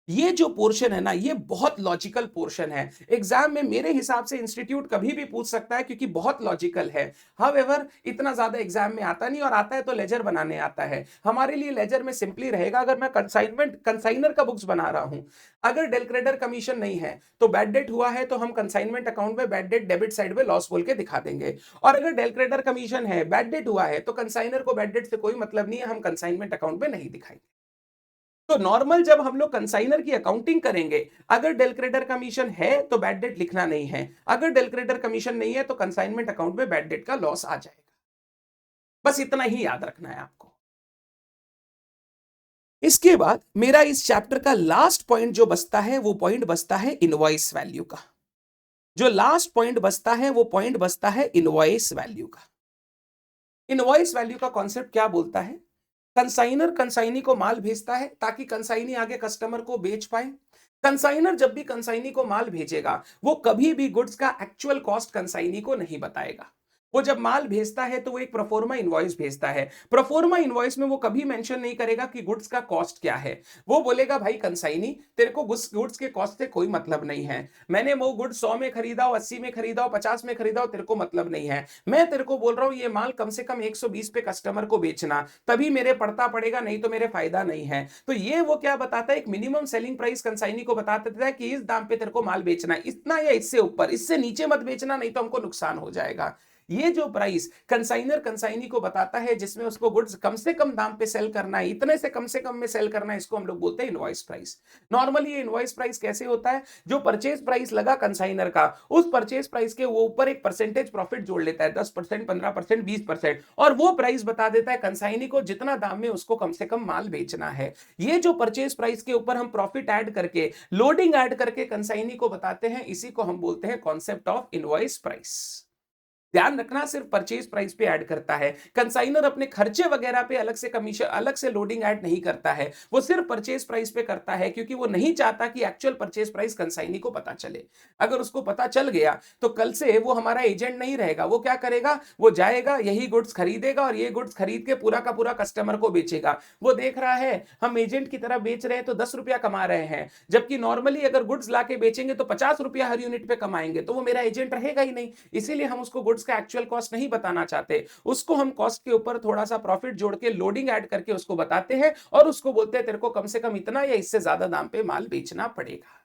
ये जो पोर्शन है ना, ये बहुत लॉजिकल पोर्शन है। एग्जाम में मेरे हिसाब से इंस्टीट्यूट कभी भी पूछ सकता है क्योंकि बहुत लॉजिकल है। हाउएवर इतना ज्यादा एग्जाम में आता नहीं, और आता है तो लेजर बनाने आता है। हमारे लिए लेजर में सिंपली रहेगा, अगर मैं कंसाइनर का बुक्स बना रहा हूं, अगर डेल क्रेडिटर कमीशन नहीं है तो बैड डेट हुआ है तो हम कंसाइनमेंट अकाउंट में बैड डेट डेबिट साइड में लॉस बोल के दिखा देंगे। और अगर डेल क्रेडिटर कमीशन है, बैड डेट हुआ है, तो कंसाइनर को बैड डेट से कोई मतलब नहीं है, हम कंसाइनमेंट अकाउंट में नहीं दिखाएंगे। तो नॉर्मल जब हम लोग कंसाइनर की अकाउंटिंग करेंगे, अगर डेल क्रेडिटर कमीशन है तो बैड डेट लिखना नहीं है, अगर डेल क्रेडिटर कमीशन नहीं है तो कंसाइनमेंट अकाउंट में बैड डेट का लॉस आ जाएगा। बस इतना ही याद रखना है आपको। इसके बाद मेरा इस चैप्टर का लास्ट पॉइंट जो बचता है वो पॉइंट बचता है इनवॉइस वैल्यू का। जो लास्ट पॉइंट बचता है वो पॉइंट बचता है इनवॉइस वैल्यू का। इनवॉइस वैल्यू का कॉन्सेप्ट क्या बोलता है? कंसाइनर कंसाइनी को माल भेजता है ताकि कंसाइनी आगे कस्टमर को बेच पाए। कंसाइनर जब भी कंसाइनी को माल भेजेगा वो कभी भी गुड्स का एक्चुअल कॉस्ट कंसाइनी को नहीं बताएगा। वो जब माल भेजता है तो वो एक प्रोफोर्मा इनवॉइस भेजता है। प्रोफोर्मा इनवॉइस में वो कभी मेंशन नहीं करेगा कि गुड्स का कॉस्ट क्या है। वो बोलेगा भाई कंसाइनी, तेरे को गुड्स के कॉस्ट से कोई मतलब नहीं है, मैंने वो गुड्स 100 में खरीदा हो, 80 में खरीदा हो, 50 में खरीदा हो, तेरे को मतलब नहीं है। मैं तेरे को बोल रहा हूं ये माल कम से कम 120 पे कस्टमर को बेचना, तभी मेरे पड़ता पड़ेगा, नहीं तो मेरे फायदा नहीं है। तो ये वो क्या बताता है? एक मिनिमम सेलिंग प्राइस कंसाइनी को बता देता है कि इस दाम पे तेरे को माल बेचना है, इतना या इससे ऊपर, इससे नीचे मत बेचना, नहीं तो हमको नुकसान हो जाएगा। ये जो प्राइस कंसाइनर कंसाइनी को बताता है जिसमें उसको गुड्स कम से कम दाम पे सेल करना है, इतने से कम में सेल करना है, इसको हम लोग बोलते हैं इनवॉइस प्राइस। नॉर्मली ये इनवॉइस प्राइस कैसे होता है? जो परचेज प्राइस लगा कंसाइनर का, उस परचेज प्राइस के वो ऊपर एक परसेंटेज प्रॉफिट जोड़ लेता है, 10%, 15%, 20%, और वो प्राइस बता देता है कंसाइनी को जितना दाम में उसको कम से कम माल बेचना है। ये जो परचेज प्राइस के ऊपर हम प्रॉफिट ऐड करके, लोडिंग ऐड करके कंसाइनी को बताते हैं, इसी को हम बोलते हैं कॉन्सेप्ट ऑफ इनवॉइस प्राइस। ध्यान रखना, सिर्फ परचेज प्राइस पे ऐड करता है। कंसाइनर अपने खर्चे वगैरह पे अलग से कमीशन, अलग से लोडिंग ऐड नहीं करता है, वो सिर्फ परचेज प्राइस पे करता है, क्योंकि वो नहीं चाहता कि एक्चुअल परचेज प्राइस कंसाइनी को पता चले। अगर उसको पता चल गया तो कल से वो हमारा एजेंट नहीं रहेगा। वो क्या करेगा, वो जाएगा, यही गुड्स खरीदेगा और ये गुड्स खरीद के पूरा का पूरा कस्टमर को बेचेगा। वो देख रहा है हम एजेंट की तरह बेच रहे हैं तो 10 रुपया कमा रहे हैं, जबकि नॉर्मली अगर गुड्स लाके बेचेंगे तो 50 रुपया हर यूनिट पे कमाएंगे, तो वो मेरा एजेंट रहेगा ही नहीं। इसीलिए हम उसको गुड्स का एक्चुअल कॉस्ट नहीं बताना चाहते, उसको हम कॉस्ट के ऊपर थोड़ा सा प्रॉफिट जोड़ के लोडिंग ऐड करके उसको बताते हैं और उसको बोलते हैं तेरे को कम से कम इतना या इससे ज्यादा दाम पे माल बेचना पड़ेगा।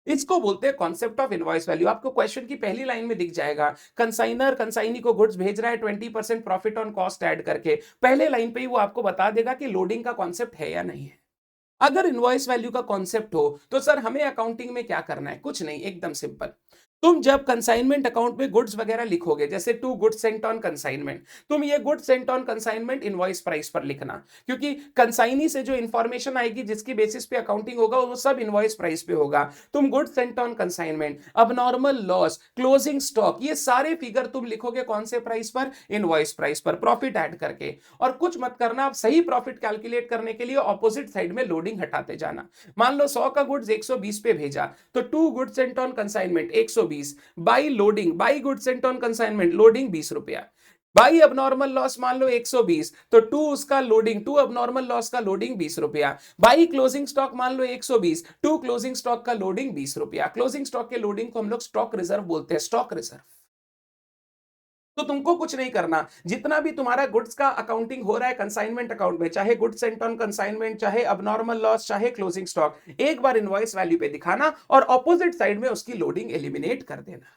इसको बोलते हैं कॉन्सेप्ट ऑफ इनवॉइस वैल्यू। आपको क्वेश्चन की पहली लाइन में दिख जाएगा, कंसाइनर कंसाइनी को गुड्स भेज रहा है 20% प्रॉफिट ऑन कॉस्ट ऐड करके। पहले लाइन पे ही वो आपको बता देगा कि लोडिंग का कॉन्सेप्ट है या नहीं है। अगर इनवॉइस वैल्यू का कॉन्सेप्ट हो तो सर हमें अकाउंटिंग में क्या करना है, कुछ नहीं, एकदम सिंपल। तुम जब कंसाइनमेंट अकाउंट में गुड्स वगैरह लिखोगे, जैसे to goods sent on consignment, तुम ये goods sent on consignment invoice price पर लिखना, क्योंकि कंसाइनी से जो इंफॉर्मेशन आएगी जिसकी बेसिस पे अकाउंटिंग होगा वो सब इनवॉइस प्राइस पे होगा। तुम goods sent on consignment, abnormal loss, closing stock, ये सारे फिगर तुम लिखोगे कौन से प्राइस पर, इनवॉइस प्राइस पर, प्रॉफिट ऐड करके। और कुछ मत करना, आप सही प्रॉफिट कैलकुलेट करने के लिए ऑपोजिट साइड में लोडिंग हटाते जाना। मान लो 100 का गुड्स 120 पे भेजा, तो to goods sent on consignment 120, by loading, by goods sent on consignment loading 20 रुपया, बाई अबनॉर्मल लॉस मान लो 120, तो टू उसका लोडिंग, टू अबनॉर्मल लॉस का लोडिंग 20 रुपया, बाई क्लोजिंग स्टॉक मान लो 120, टू क्लोजिंग स्टॉक का लोडिंग 20 रुपया। क्लोजिंग स्टॉक के लोडिंग को हम लोग स्टॉक रिजर्व बोलते हैं, स्टॉक रिजर्व। तो तुमको कुछ नहीं करना, जितना भी तुम्हारा गुड्स का अकाउंटिंग हो रहा है कंसाइनमेंट अकाउंट में, चाहे गुड्स सेंट ऑन कंसाइनमेंट, चाहे अबनॉर्मल लॉस, चाहे क्लोजिंग स्टॉक, एक बार इनवॉइस वैल्यू पे दिखाना और ऑपोजिट साइड में उसकी लोडिंग एलिमिनेट कर देना।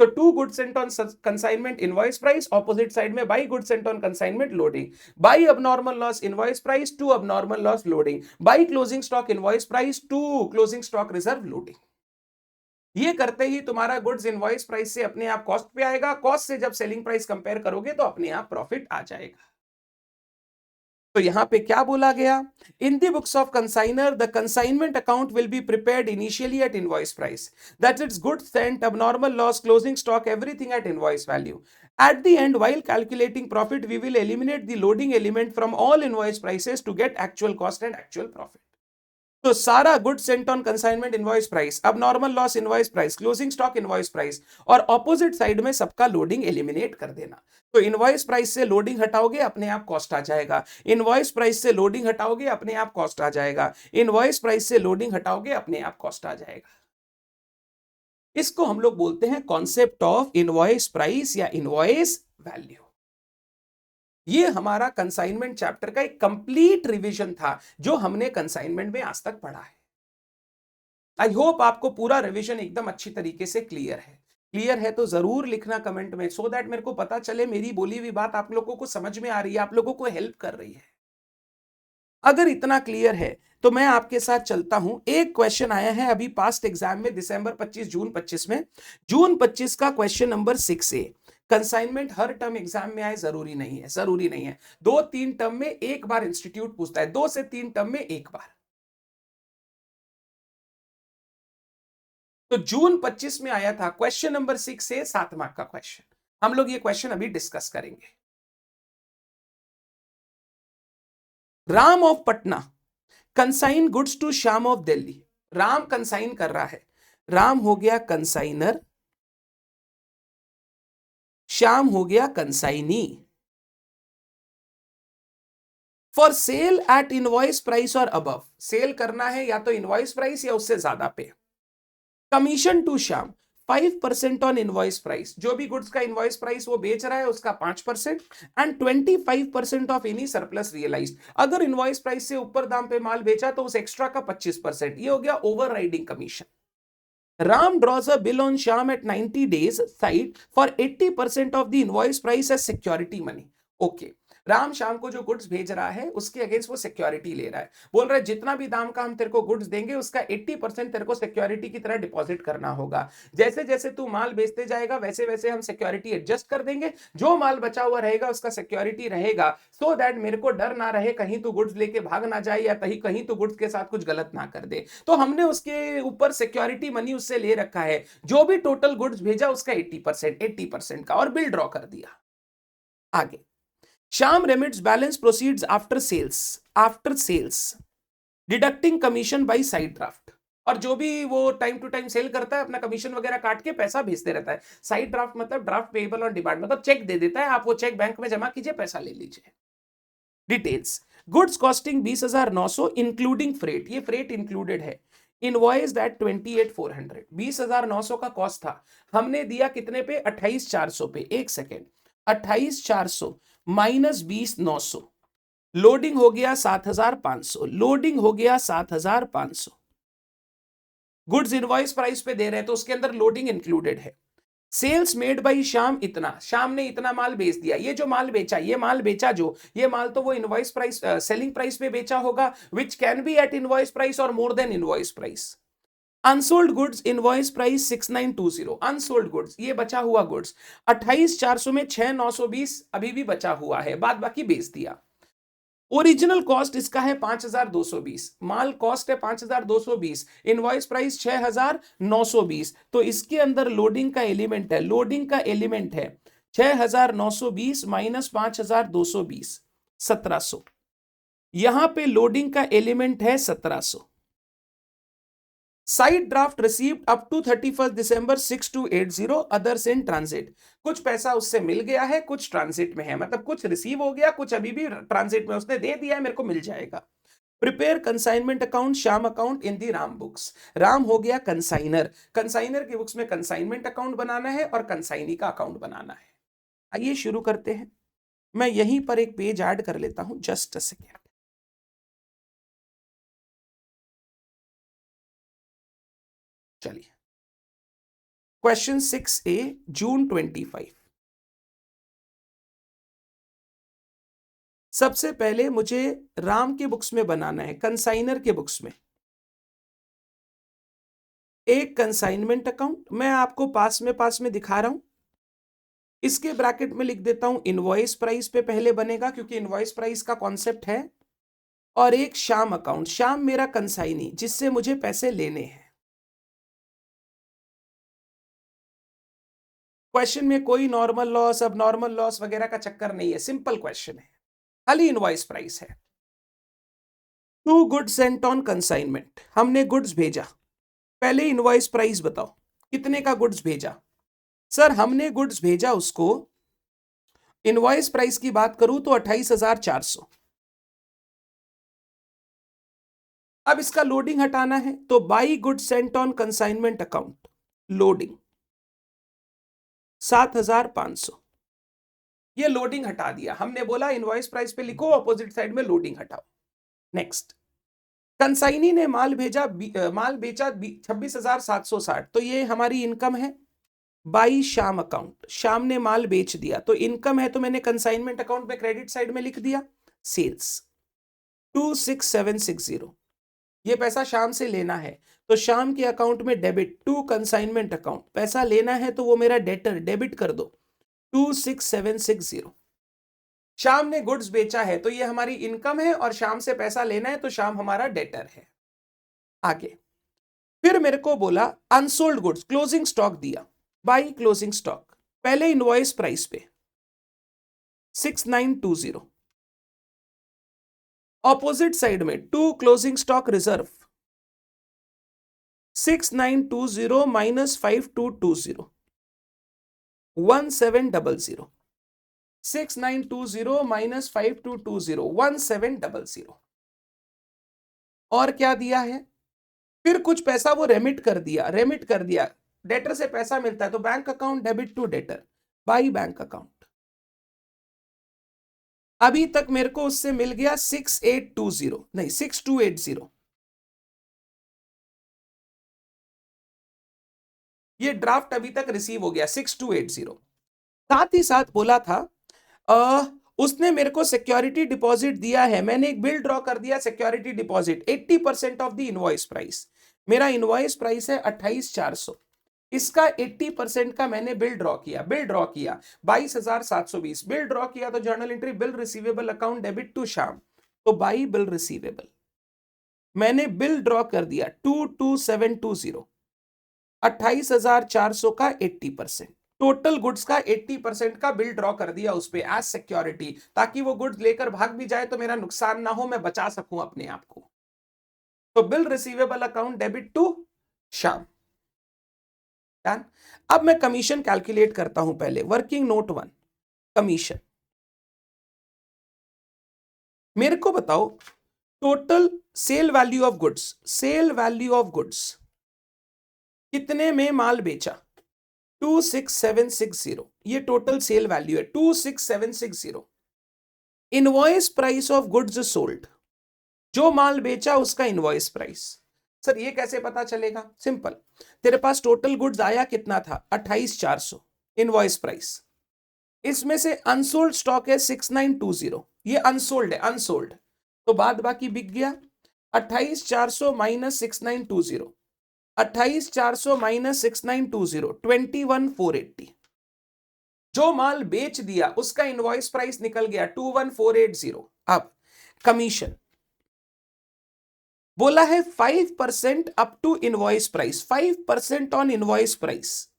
तो to goods sent on consignment invoice price, opposite side में by goods sent on consignment loading, by abnormal loss invoice price, to abnormal loss loading, by closing stock invoice price, to closing stock reserve loading. ये करते ही तुम्हारा goods invoice price से अपने आप cost पे आएगा, cost से जब सेलिंग प्राइस कंपेयर करोगे तो अपने आप प्रॉफिट आ जाएगा। तो यहां पे क्या बोला गया, in the books of consignor the consignment account will be prepared initially at invoice price, that it's goods sent, abnormal loss, closing stock, everything at invoice value. At the end, while calculating profit, we will eliminate the loading element from all invoice prices to get actual cost and actual profit. तो सारा good sent on consignment invoice price, abnormal loss invoice price, closing stock invoice price, और opposite side में सबका loading eliminate कर देना। तो invoice price से loading हटाओगे अपने आप कॉस्ट आ जाएगा, इनवॉइस प्राइस से लोडिंग हटाओगे अपने आप कॉस्ट आ जाएगा, इनवॉइस प्राइस से लोडिंग हटाओगे अपने आप कॉस्ट आ जाएगा। इसको हम लोग बोलते हैं कॉन्सेप्ट ऑफ इनवॉइस प्राइस या इनवॉइस वैल्यू। ये हमारा कंसाइनमेंट चैप्टर का एक कंप्लीट रिवीजन था जो हमने कंसाइनमेंट में आज तक पढ़ा है। आई होप आपको पूरा रिवीजन एकदम अच्छी तरीके से क्लियर है। क्लियर है तो जरूर लिखना कमेंट में, सो दैट मेरे को पता चले मेरी बोली हुई बात आप लोगों को समझ में आ रही है, आप लोगों को हेल्प कर रही है। अगर इतना क्लियर है तो मैं आपके साथ चलता हूं। एक क्वेश्चन आया है अभी पास्ट एग्जाम में, दिसंबर 25 जून 25 में, जून 25 का क्वेश्चन नंबर 6A। कंसाइनमेंट हर टर्म एग्जाम में आए जरूरी नहीं है, जरूरी नहीं है, 2-3 टर्म में एक बार इंस्टीट्यूट पूछता है, 2 से 3 टर्म में एक बार। तो जून 25 में आया था क्वेश्चन नंबर 6A, 7 मार्क का क्वेश्चन। हम लोग ये क्वेश्चन अभी डिस्कस करेंगे। Ram of Patna consign goods to Shyam of Delhi. Ram consign कर रहा है, राम हो गया कंसाइनर, श्याम हो गया consignee, for sale at invoice price और अबव। सेल करना है या तो इनवॉइस प्राइस या उससे ज्यादा पे। Commission to Shyam 5% on invoice price, जो भी गुड्स का इनवॉइस प्राइस वो बेच रहा है उसका 5%, and 25% of any surplus realised. अगर इनवॉइस प्राइस से ऊपर दाम पे माल बेचा तो उस एक्स्ट्रा का 25%, ये हो गया over riding commission. Ram draws a bill on Shyam at 90 days side for 80% of the invoice price as security money. Okay. Ram शाम को जो गुड्स भेज रहा है उसके अगेंस्ट वो सिक्योरिटी ले रहा है, बोल रहा है जितना भी दाम का हम तेरे को गुड्स देंगे उसका 80% तेरे को सिक्योरिटी की तरह डिपॉजिट करना होगा। जैसे जैसे तू माल बेचते जाएगा वैसे वैसे हम सिक्योरिटी एडजस्ट कर देंगे, जो माल बचा हुआ रहेगा उसका सिक्योरिटी रहेगा, सो दैट मेरे को डर ना रहे कहीं तू गुड्स लेके भाग ना जाए या कहीं कहीं तो गुड्स के साथ कुछ गलत ना कर दे। तो हमने उसके ऊपर सिक्योरिटी मनी उससे ले रखा है, जो भी टोटल गुड्स भेजा उसका 80% का, और बिल ड्रॉ कर दिया। आगे, Shyam remits balance proceeds after sales deducting commission by sight draft. और जो भी वो टाइम टू टाइम सेल करता है अपना कमीशन वगैरह काट के पैसा भेजते रहता है। साइड ड्राफ्ट मतलब ड्राफ्ट पेएबल ऑन डिमांड, मतलब चेक दे देता है, आप वो चेक बैंक में जमा कीजिए, पैसा ले लीजिए। Details, goods costing 20,900 including freight, ये फ्रेट इंक्लूडेड है। इनवॉइस दैट 28,400, 20,900 का कॉस्ट था, हमने दिया कितने पे, 28,400 पे। एक सेकेंड, 28,400 माइनस 20,900, लोडिंग हो गया 7,500, लोडिंग हो गया 7,500। गुड्स इनवॉइस प्राइस पे दे रहे हैं तो उसके अंदर लोडिंग इंक्लूडेड है। सेल्स मेड बाई श्याम इतना, श्याम ने इतना माल बेच दिया। ये जो माल बेचा, ये माल बेचा जो, ये माल तो वो इनवॉइस प्राइस सेलिंग प्राइस पे बेचा होगा, which can be at invoice price और more than invoice price. Unsold goods invoice price 6920, unsold goods ये बचा हुआ गुड्स, 28,400 में 6,920 अभी भी बचा हुआ है, बाद बाकी बेच दिया। ओरिजिनल कॉस्ट इसका है 5,220, माल कॉस्ट है 5,220, इनवॉइस प्राइस 6,920, तो इसके अंदर लोडिंग का एलिमेंट है, लोडिंग का एलिमेंट है 6,920 माइनस 5,220, 1,700। यहां पे लोडिंग का एलिमेंट है 1,700। Side draft received up to 31 दिसंबर 6280 अदर्स इन ट्रांजिट, कुछ पैसा उससे मिल गया है, कुछ ट्रांजिट में है, मतलब कुछ रिसीव हो गया, कुछ अभी भी ट्रांजिट में, उसने दे दिया है, मेरे को मिल जाएगा। Prepare consignment account Shyam account in the Ram books, Ram हो गया कंसाइनर, कंसाइनर की बुक्स में कंसाइनमेंट अकाउंट बनाना है और कंसाइनी का अकाउंट बनाना है। आइए शुरू करते हैं, मैं यहीं पर एक पेज ऐड कर लेता हूं, जस्ट अ सेकेंड। चलिए, क्वेश्चन 6A, जून 25। सबसे पहले मुझे राम के बुक्स में बनाना है, कंसाइनर के बुक्स में एक कंसाइनमेंट अकाउंट, मैं आपको पास में दिखा रहा हूं। इसके ब्रैकेट में लिख देता हूं इनवॉइस प्राइस पे पहले बनेगा, क्योंकि इनवॉइस प्राइस का कॉन्सेप्ट है, और एक श्याम अकाउंट, श्याम मेरा कंसाइनी जिससे मुझे पैसे लेने हैं। क्वेश्चन में कोई normal loss, abnormal loss वगैरह का चक्कर नहीं है, सिंपल क्वेश्चन है, खाली इनवॉइस प्राइस है। To goods sent on consignment, हमने गुड्स भेजा, पहले इनवॉइस प्राइस बताओ कितने का गुड्स भेजा। सर हमने गुड्स भेजा उसको, इनवॉइस प्राइस की बात करूं तो 28,400। अब इसका लोडिंग हटाना है तो by goods sent on consignment account, loading 7,500, ये लोडिंग हटा दिया। हमने बोला इनवॉइस प्राइस पे लिखो, अपोजिट साइड में लोडिंग हटाओ। नेक्स्ट, कंसाइनी ने माल भेजा, माल बेचा 26,760, तो ये हमारी इनकम है। बाई श्याम अकाउंट, श्याम ने माल बेच दिया तो इनकम है, तो मैंने कंसाइनमेंट अकाउंट में क्रेडिट साइड में लिख दिया। सेल्स 26,760, ये पैसा शाम से लेना है, तो शाम के अकाउंट में डेबिट टू कंसाइनमेंट अकाउंट, पैसा लेना है तो वो मेरा डेटर, डेबिट कर दो 26,760। शाम ने गुड्स बेचा है तो ये हमारी इनकम है, और शाम से पैसा लेना है तो शाम हमारा डेटर है। आगे, फिर मेरे को बोला अनसोल्ड गुड्स, क्लोजिंग स्टॉक दिया, बाई क्लोजिंग स्टॉक, पहले इनवॉइस प्राइस पे 6,920, ऑपोजिट साइड में to closing stock reserve 6,920 minus 5,220, 1,700, 6,920 minus 5,220, 1,700। और क्या दिया है, फिर कुछ पैसा वो रेमिट कर दिया, रेमिट कर दिया, डेटर से पैसा मिलता है तो bank account debit to debtor, by bank account. अभी तक मेरे को उससे मिल गया 6,820, नहीं 6,280, ये ड्राफ्ट अभी तक रिसीव हो गया 6,280। साथ ही साथ बोला था उसने मेरे को सिक्योरिटी डिपॉजिट दिया है, मैंने एक बिल ड्रॉ कर दिया security deposit 80% of the invoice price. मेरा इनवॉइस प्राइस है 28,400, इसका 80% का मैंने बिल ड्रॉ किया। 22,720 बिल ड्रॉ किया, तो journal entry bill receivable account debit to Shyam, तो बाई बिल रिसीवेबल मैंने बिल ड्रॉ कर दिया 22720, 28,400 का 80%, टोटल गुड्स का 80% का बिल ड्रॉ कर दिया उस पे एज सिक्योरिटी, ताकि वो गुड्स लेकर भाग भी जाए तो मेरा नुकसान ना हो, मैं बचा सकूं अपने आप को। तो bill receivable account debit to Shyam. Done. अब मैं कमीशन कैलकुलेट करता हूं। पहले वर्किंग नोट 1 कमीशन, मेरे को बताओ total sale value of goods, sale value of goods कितने में माल बेचा, 26760, ये टोटल सेल वैल्यू है 26760। Invoice price of goods sold, जो माल बेचा उसका इनवॉइस प्राइस। सर ये कैसे पता चलेगा? सिंपल, तेरे पास टोटल गुड्स आया कितना था, 28,400 इनवॉइस प्राइस, इसमें से अनसोल्ड स्टॉक है 6920, ये अनसोल्ड है, अनसोल्ड, तो बाद बाकी बिक गया। 28,400 माइनस 6920, 28,400 माइनस 6920, 21,480। जो माल बेच दिया उसका इनवॉइस प्राइस निकल गया 21,480। अब कमीशन बोला है 5% up to invoice price, 5% on invoice price,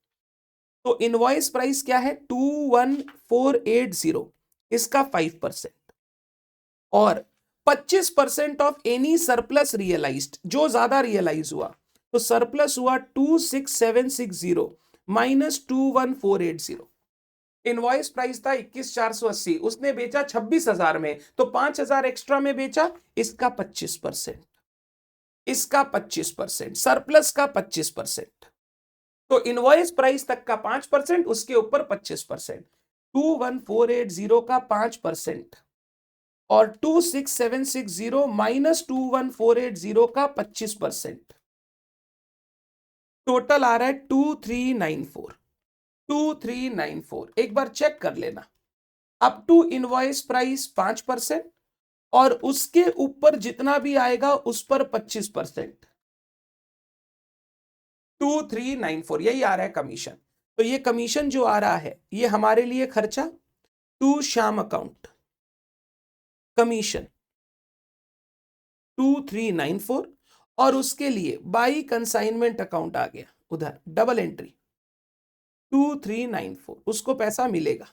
तो इनवॉइस प्राइस क्या है 21,480, इसका 5%, और 25% ऑफ एनी सरप्लस रियलाइज्ड, जो ज्यादा रियलाइज हुआ, तो सरप्लस हुआ 26,760 माइनस 21,480। इनवॉइस प्राइस था 21,480, उसने बेचा 26,000 में, तो 5,000 एक्स्ट्रा में बेचा, इसका 25%, इसका 25%, सरप्लस का 25%, तो इनवॉइस प्राइस तक का 5%, उसके ऊपर 25%, 21,480 का 5% और 26,760 माइनस 21,480 का 25%, टोटल आ रहा है 2394, 2394। एक बार चेक कर लेना, अप टू इनवॉइस प्राइस 5% और उसके ऊपर जितना भी आएगा उस पर 25%, 2394, यही आ रहा है कमीशन। तो ये कमीशन जो आ रहा है ये हमारे लिए खर्चा टू श्याम अकाउंट, कमीशन 2394, और उसके लिए बाई कंसाइनमेंट अकाउंट आ गया उधर, डबल एंट्री 2394, उसको पैसा मिलेगा,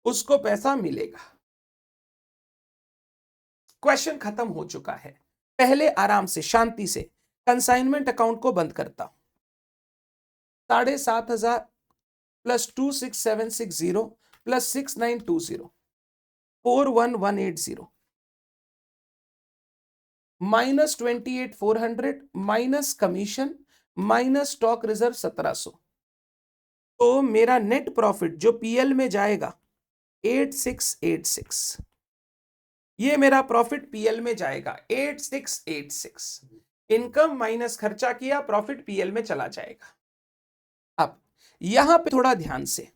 उसको पैसा मिलेगा। क्वेश्चन खत्म हो चुका है। पहले आराम से शांति से कंसाइनमेंट अकाउंट को बंद करता हूं। 7,500 plus 26,760 plus 6,920, 41,180 minus 28,400 minus commission minus stock reserve 1,700, तो मेरा नेट प्रॉफिट जो पीएल में जाएगा 8686, ये मेरा प्रॉफिट पीएल में जाएगा 8686। इनकम माइनस खर्चा किया, प्रॉफिट पीएल में चला जाएगा। अब यहां पे थोड़ा ध्यान से,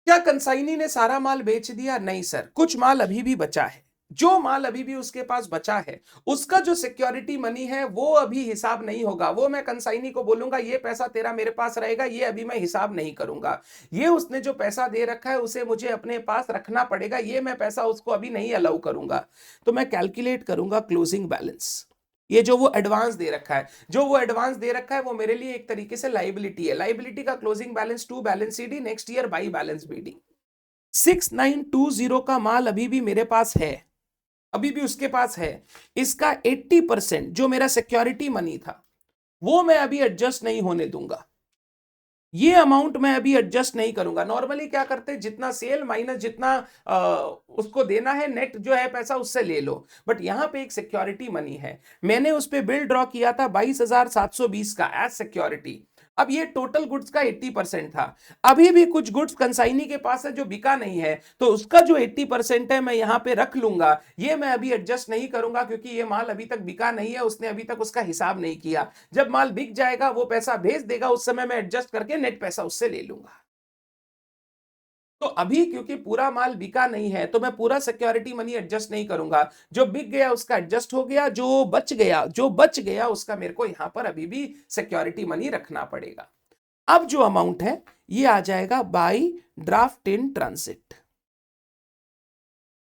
क्या कंसाइनी ने सारा माल बेच दिया? नहीं सर, कुछ माल अभी भी बचा है। जो माल अभी भी उसके पास बचा है उसका जो सिक्योरिटी मनी है वो अभी हिसाब नहीं होगा, वो मैं कंसाइनी को बोलूंगा ये पैसा तेरा मेरे पास रहेगा, ये अभी मैं हिसाब नहीं करूंगा। ये उसने जो पैसा दे रखा है उसे मुझे अपने पास रखना पड़ेगा, ये मैं पैसा उसको अभी नहीं अलाउ करूंगा। तो मैं कैलकुलेट करूंगा क्लोजिंग बैलेंस। ये जो वो एडवांस दे रखा है, जो वो एडवांस दे रखा है वो मेरे लिए एक तरीके से लाइबिलिटी है। लाइबिलिटी का closing balance to balance CD next year by balance BD. 6920 का माल अभी भी मेरे पास है, अभी भी उसके पास है। इसका 80% जो मेरा सिक्योरिटी मनी था वो मैं अभी एडजस्ट नहीं होने दूंगा, ये अमाउंट मैं अभी एडजस्ट नहीं करूंगा। नॉर्मली क्या करते हैं, जितना सेल माइनस जितना उसको देना है, नेट जो है पैसा उससे ले लो, बट यहां पे एक सिक्योरिटी मनी है, मैंने उस पर बिल ड्रॉ किया था 22,720 का एज सिक्योरिटी। अब ये टोटल गुड्स का 80% था, अभी भी कुछ गुड्स कंसाइनी के पास है जो बिका नहीं है, तो उसका जो 80% है मैं यहां पे रख लूंगा, ये मैं अभी एडजस्ट नहीं करूंगा क्योंकि ये माल अभी तक बिका नहीं है, उसने अभी तक उसका हिसाब नहीं किया। जब माल बिक जाएगा वो पैसा भेज देगा, उस समय मैं एडजस्ट करके नेट पैसा उससे ले लूंगा। तो अभी क्योंकि पूरा माल बिका नहीं है तो मैं पूरा सिक्योरिटी मनी एडजस्ट नहीं करूंगा। जो बिक गया उसका एडजस्ट हो गया, जो बच गया उसका मेरे को यहां पर अभी भी सिक्योरिटी मनी रखना पड़ेगा। अब जो अमाउंट है ये आ जाएगा बाई ड्राफ्ट इन ट्रांसिट।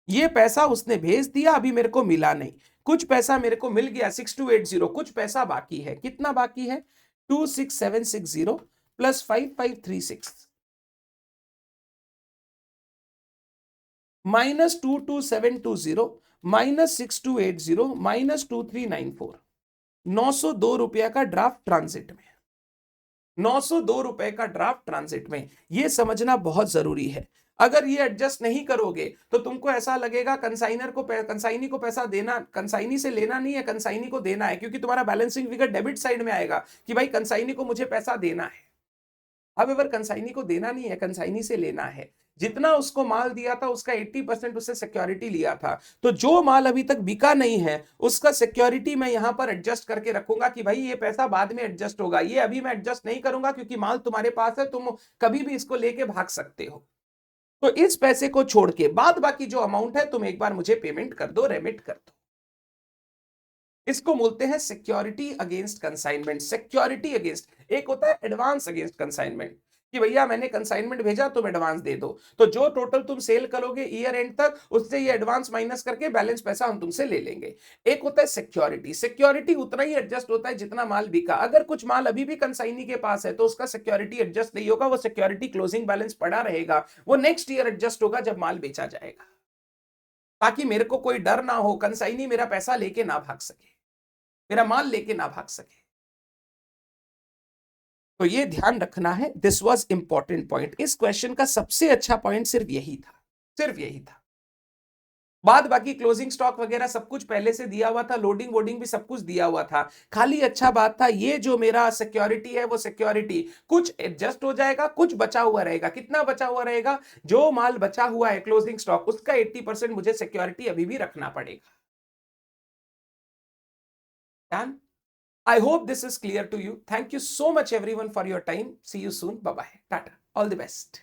ये पैसा उसने भेज दिया, अभी मेरे को मिला नहीं। कुछ पैसा मेरे को मिल गया 6280, कुछ पैसा बाकी है। कितना बाकी है? 26760 प्लस 5536 माइनस 22720 माइनस 6280 माइनस 2394। 902 रुपया का ड्राफ्ट ट्रांजिट में। 902 रुपए का ड्राफ्ट ट्रांजिट में, ये समझना बहुत जरूरी है। अगर ये एडजस्ट नहीं करोगे तो तुमको ऐसा लगेगा कंसाइनी को पैसा देना, कंसाइनी से लेना नहीं है, कंसाइनी को देना है, क्योंकि तुम्हारा बैलेंसिंग फिगर डेबिट साइड में आएगा कि भाई कंसाइनी को मुझे पैसा देना है। अब अगर कंसाइनी को देना नहीं है, कंसाइनी से लेना है। जितना उसको माल दिया था उसका 80% उससे सिक्योरिटी लिया था, तो जो माल अभी तक बिका नहीं है उसका सिक्योरिटी मैं यहां पर एडजस्ट करके रखूंगा कि भाई ये पैसा बाद में एडजस्ट होगा। ये अभी मैं एडजस्ट नहीं करूंगा क्योंकि माल तुम्हारे पास है, तुम कभी भी इसको लेके भाग सकते हो। तो इस पैसे को छोड़ के बाद बाकी जो अमाउंट है तुम एक बार मुझे पेमेंट कर दो, रेमिट कर दो। इसको बोलते हैं security against consignment. Security against, एक होता है एडवांस अगेंस्ट कंसाइनमेंट कि भैया मैंने कंसाइनमेंट भेजा तुम एडवांस दे दो, तो जो टोटल तुम सेल करोगे ईयर एंड तक उससे ये एडवांस माइनस करके बैलेंस पैसा हम तुमसे ले लेंगे। एक होता है सिक्योरिटी। सिक्योरिटी उतना ही एडजस्ट होता है जितना माल बिका। अगर कुछ माल अभी भी कंसाइनी के पास है तो उसका सिक्योरिटी एडजस्ट नहीं होगा, वो सिक्योरिटी क्लोजिंग बैलेंस पड़ा रहेगा, वो नेक्स्ट ईयर एडजस्ट होगा जब माल बेचा जाएगा, ताकि मेरे को कोई डर ना हो, कंसाइनी मेरा पैसा लेके ना भाग सके, मेरा माल लेके ना भाग सके। तो ये ध्यान रखना है। This was important point. इस क्वेश्चन का सबसे अच्छा पॉइंट सिर्फ यही था, सिर्फ यही था। बाद बाकी क्लोजिंग स्टॉक वगैरह सब कुछ पहले से दिया हुआ था, लोडिंग वोडिंग भी सब कुछ दिया हुआ था। खाली अच्छा बात था ये जो मेरा सिक्योरिटी है वो सिक्योरिटी कुछ एडजस्ट हो जाएगा, कुछ बचा हुआ रहेगा। कितना बचा हुआ रहेगा? जो माल बचा हुआ है क्लोजिंग स्टॉक उसका 80% मुझे सिक्योरिटी अभी भी रखना पड़ेगा। Done? I hope this is clear to you. Thank you so much everyone for your time. See you soon. Bye bye. Tata. All the best.